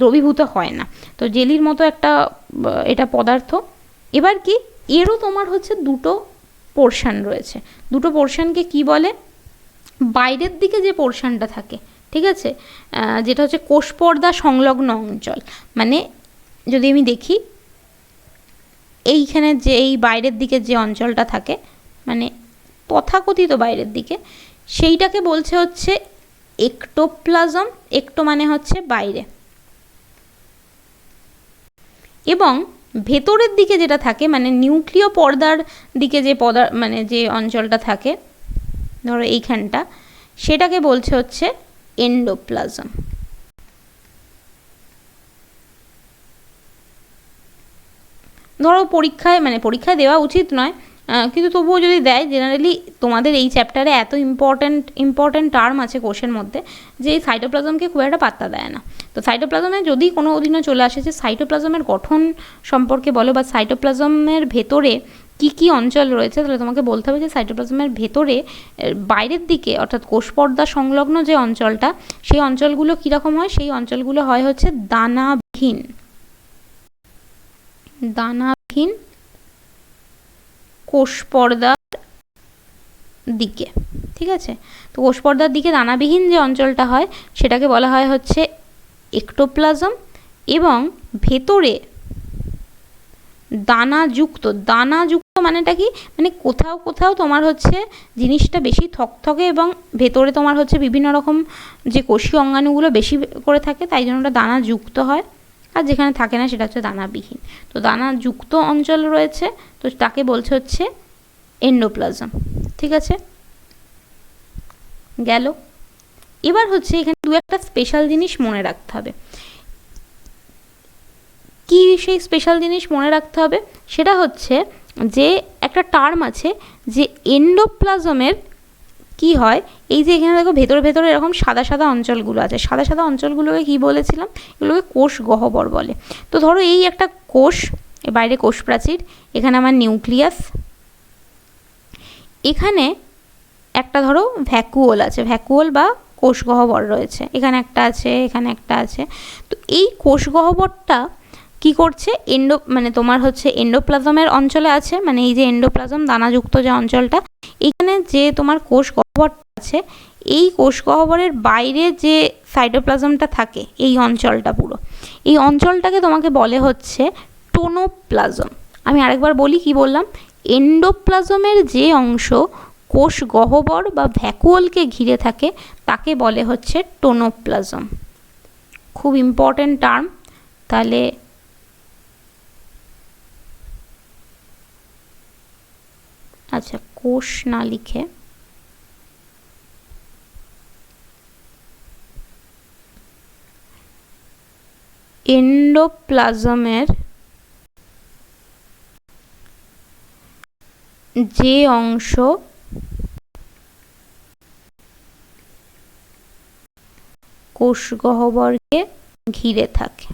দ্রবীভূত হয় না, তো জেলির মতো একটা এটা পদার্থ। এবার কি এরও তোমার হচ্ছে দুটো পোর্শন রয়েছে। দুটো পোর্শনকে কি বলে, বাইরের দিকে যে পোর্শনটা থাকে, ঠিক আছে, যেটা হচ্ছে কোষপর্দা সংলগ্ন অঞ্চল, মানে যদি আমি দেখি এইখানে যে এই বাইরের দিকে যে অঞ্চলটা থাকে, মানে তথাকথিত বাইরের দিকে, সেইটাকে বলছে হচ্ছে এক্টোপ্লাজম। একটো মানে হচ্ছে বাইরে, এবং ভেতরের দিকে যেটা থাকে মানে নিউক্লিয় পর্দার দিকে যে মানে যে অঞ্চলটা থাকে, ধরো এইখানটা, সেটাকে বলছে হচ্ছে এন্ডোপ্লাজম। ধরো পরীক্ষায় দেওয়া উচিত নয়, কিন্তু তবুও যদি দেয়, জেনারেলি তোমাদের এই চ্যাপ্টারে এত ইম্পর্ট্যান্ট টার্ম আছে কোষের মধ্যে যে এই সাইটোপ্লাজমকে খুব একটা পাত্তা দেয় না। তো সাইটোপ্লাজমে যদি কোনো দিনও চলে আসে যে সাইটোপ্লাজমের গঠন সম্পর্কে বলো বা সাইটোপ্লাজমের ভেতরে কি কি অঞ্চল রয়েছে, তাহলে তোমাকে বলতে হবে যে সাইটোপ্লাজমের ভেতরে বাইরের দিকে অর্থাৎ কোষপর্দা সংলগ্ন যে অঞ্চলটা, সেই অঞ্চলগুলো কীরকম হয়, সেই অঞ্চলগুলো হয় হচ্ছে দানাবিহীন কোষপর্দার দিকে, ঠিক আছে। তো কোষপর্দার দিকে দানাবিহীন যে অঞ্চলটা হয় সেটাকে বলা হয় হচ্ছে এক্টোপ্লাজম, এবং ভেতরে দানাযুক্ত মানেটা কি, মানে কোথাও কোথাও তোমার হচ্ছে জিনিসটা বেশি থকথকে এবং ভেতরে তোমার হচ্ছে বিভিন্ন রকম যে কোষীয় অঙ্গাণুগুলো বেশি করে থাকে, তাই জন্য ওটা দানাযুক্ত হয়। আর যেখানে থাকে না সেটা হচ্ছে দানাবিহীন। তো দানাযুক্ত অঞ্চল রয়েছে, তো তাকে বলছে হচ্ছে এন্ডোপ্লাজম, ঠিক আছে, গেল। এবার হচ্ছে এখানে দু একটা স্পেশাল জিনিস মনে রাখতে হবে। কি সেই স্পেশাল জিনিস মনে রাখতে হবে, সেটা হচ্ছে যে একটা টার্ম আছে যে এন্ডোপ্লাজমের কি হয়, এই যে এখানে দেখো ভেতরে এরকম সাদা সাদা অঞ্চলগুলো আছে, সাদা অঞ্চলগুলোকে কি বলেছিলাম, এগুলোকে কোষ গহ্বর বলে। তো ধরো এই একটা কোষ, বাইরে কোষ প্রাচীর, এখানে আমার নিউক্লিয়াস, এখানে একটা ধরো ভ্যাকুওল আছে, ভ্যাকুওল বা কোষ গহ্বর রয়েছে, এখানে একটা আছে, এখানে একটা আছে। তো এই কোষ গহ্বরটা কি করছে, মানে তোমার হচ্ছে এন্ডোপ্লাজমের অঞ্চলে আছে, মানে এই যে এন্ডোপ্লাজম দানাযুক্ত যে অঞ্চলটা, এখানে যে তোমার কোষ গহ্বরটা আছে, এই কোষ গহ্বরের বাইরে যে সাইটোপ্লাজমটা থাকে, এই অঞ্চলটা পুরো, এই অঞ্চলটাকে তোমাকে বলে হচ্ছে টোনোপ্লাজম। আমি আরেকবার বলি, কি বললাম, এন্ডোপ্লাজমের যে অংশ কোষ গহ্বর বা ভ্যাকুওলকে ঘিরে থাকে তাকে বলে হচ্ছে টোনোপ্লাজম। খুব ইম্পর্টেন্ট টার্ম। তাহলে আচ্ছা, কোষ না লিখে এন্ডোপ্লাজমের যে অংশ কোষ গহ্বরকে ঘিরে থাকে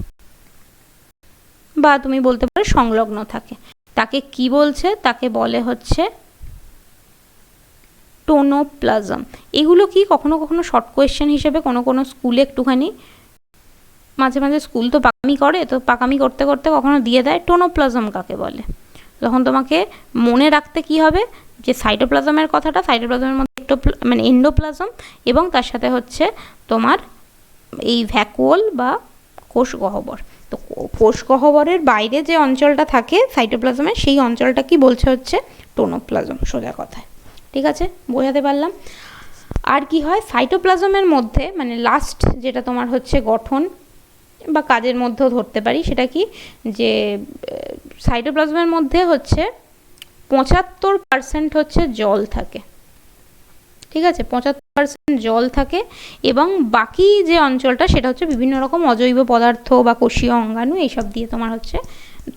বা তুমি বলতে পারো সংলগ্ন থাকে, তাকে কি বলছে, তাকে বলে হচ্ছে টোনোপ্লাজম। এগুলো কি কখনো কখনো শর্ট কোয়েশ্চেন হিসেবে কোনো স্কুলে একটুখানি মাঝে মাঝে স্কুল তো পাকামি করে, তো পাকামি করতে করতে কখনো দিয়ে দেয় টোনোপ্লাজম কাকে বলে। তখন তোমাকে মনে রাখতে কি হবে, যে সাইটোপ্লাজমের কথাটা, সাইটোপ্লাজমের মধ্যে মানে এন্ডোপ্লাজম, এবং তার সাথে হচ্ছে তোমার এই ভ্যাকুওল বা কোষ গহ্বর। তো তো কোষ গহ্বরের বাইরে যে অঞ্চলটা থাকে সাইটোপ্লাজমের, সেই অঞ্চলটা কি বলছে হচ্ছে টোনোপ্লাজম, সোজা কথায়। ঠিক আছে, বোঝাতে পারলাম? আর কি হয় সাইটোপ্লাজমের মধ্যে, মানে লাস্ট যেটা তোমার হচ্ছে গঠন বা কাজের মধ্যেও ধরতে পারি, সেটা কি যে সাইটোপ্লাজমের মধ্যে হচ্ছে 75% হচ্ছে জল থাকে। ঠিক আছে, 75% জল থাকে, এবং বাকি যে অঞ্চলটা সেটা হচ্ছে বিভিন্ন রকম অজৈব পদার্থ বা কোষীয় অঙ্গাণু এইসব দিয়ে তোমার হচ্ছে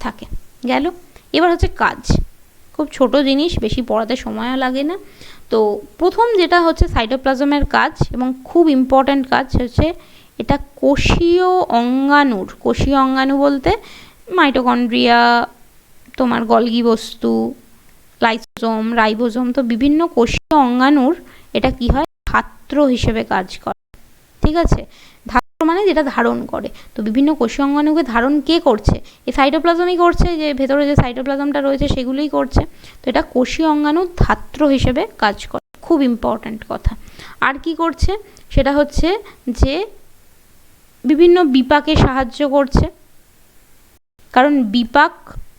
থাকে। গেল। এবার হচ্ছে কাজ, খুব ছোট জিনিস, বেশি পড়াতে সময়ও লাগে না। তো প্রথম যেটা হচ্ছে সাইটোপ্লাজমের কাজ, এবং খুব ইম্পর্ট্যান্ট কাজ হচ্ছে এটা কোষীয় অঙ্গাণুর, কোষীয় অঙ্গাণু বলতে মাইটোকন্ড্রিয়া, তোমার গলগি বস্তু, লাইসোজোম, রাইবোজোম, তো বিভিন্ন কোষীয় অঙ্গাণুর এটা কি হয় ধাত্র হিসেবে কাজ করে। ঠিক আছে, ধাত্র মানে যেটা ধারণ করে। তো বিভিন্ন কোষীয় অঙ্গাণুকে ধারণ কে করছে? এই সাইটোপ্লাজমই করছে, যে ভেতরে যে সাইটোপ্লাজমটা রয়েছে সেগুলোই করছে। তো এটা কোষীয় অঙ্গাণু ধাত্র হিসেবে কাজ করে, খুব ইম্পর্ট্যান্ট কথা। আর কি করছে সেটা হচ্ছে যে বিভিন্ন বিপাকে সাহায্য করছে, কারণ বিপাক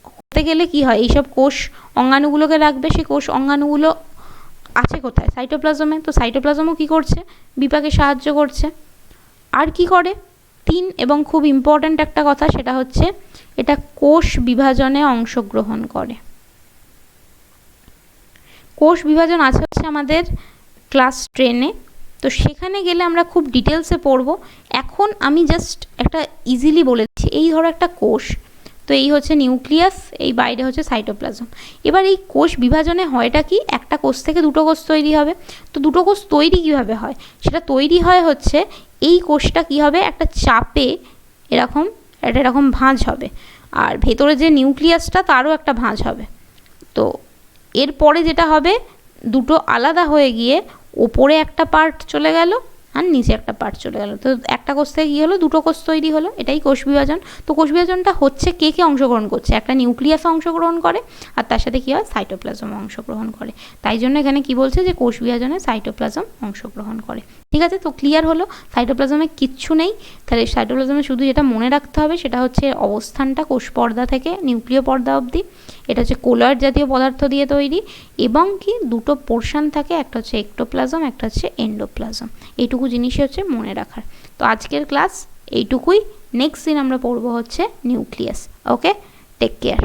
করতে গেলে কি হয় এইসব কোষ অঙ্গাণুগুলোকে রাখবে, সেই কোষ অঙ্গাণুগুলো আছে কোথায়? সাইটোপ্লাজমে। তো সাইটোপ্লাজমও কি করছে বিপাকে সাহায্য করছে। আর কি করে 3 এবং খুব ইম্পর্ট্যান্ট একটা কথা, সেটা হচ্ছে এটা কোষ বিভাজনে অংশগ্রহণ করে। কোষ বিভাজন আছে হচ্ছে আমাদের ক্লাস 10-এ, তো সেখানে গেলে আমরা খুব ডিটেলসে পড়বো। এখন আমি জাস্ট একটা ইজিলি বলে দিচ্ছি, এই ধরো একটা কোষ, তো এই হচ্ছে নিউক্লিয়াস, এই বাইরে হচ্ছে সাইটোপ্লাজম। এবার এই কোষ বিভাজনে হয়টা কি, একটা কোষ থেকে দুটো কোষ তৈরি হবে। তো দুটো কোষ তৈরি কিভাবে হয়? সেটা তৈরি হয় হচ্ছে এই কোষটা কি হবে, একটা চাপে এরকম একটা এরকম ভাঁজ হবে, আর ভেতরে যে নিউক্লিয়াসটা তারও একটা ভাঁজ হবে। তো এরপরে যেটা হবে, দুটো আলাদা হয়ে গিয়ে ওপরে একটা পার্ট চলে গেল আর নিচে একটা পার্ট চলে গেল। তো একটা কোষ থেকে কী হলো, দুটো কোষ তৈরি হলো, এটাই কোষ বিভাজন। তো কোষ বিভাজনটা হচ্ছে কে কে অংশগ্রহণ করছে? একটা নিউক্লিয়াস অংশগ্রহণ করে, আর তার সাথে কী হয় সাইটোপ্লাজম অংশগ্রহণ করে। তাই জন্য এখানে কি বলছে যে কোষ বিভাজনে সাইটোপ্লাজম অংশগ্রহণ করে। ঠিক আছে, তো ক্লিয়ার হলো সাইটোপ্লাজমে কিচ্ছু নেই। তাহলে সাইটোপ্লাজমে শুধু যেটা মনে রাখতে হবে সেটা হচ্ছে অবস্থানটা কোষ পর্দা থেকে নিউক্লিয় পর্দা অবধি। এটা হচ্ছে কোলয়েড জাতীয় পদার্থ দিয়ে তৈরি, এবং কি দুটো পোর্শন থাকে, একটা হচ্ছে এক্টোপ্লাজম, একটা হচ্ছে এন্ডোপ্লাজম। এইটুকু জিনিসই হচ্ছে মনে রাখার। তো আজকের ক্লাস এইটুকুই। নেক্সট দিন আমরা পড়বো হচ্ছে নিউক্লিয়াস। ওকে, টেক কেয়ার।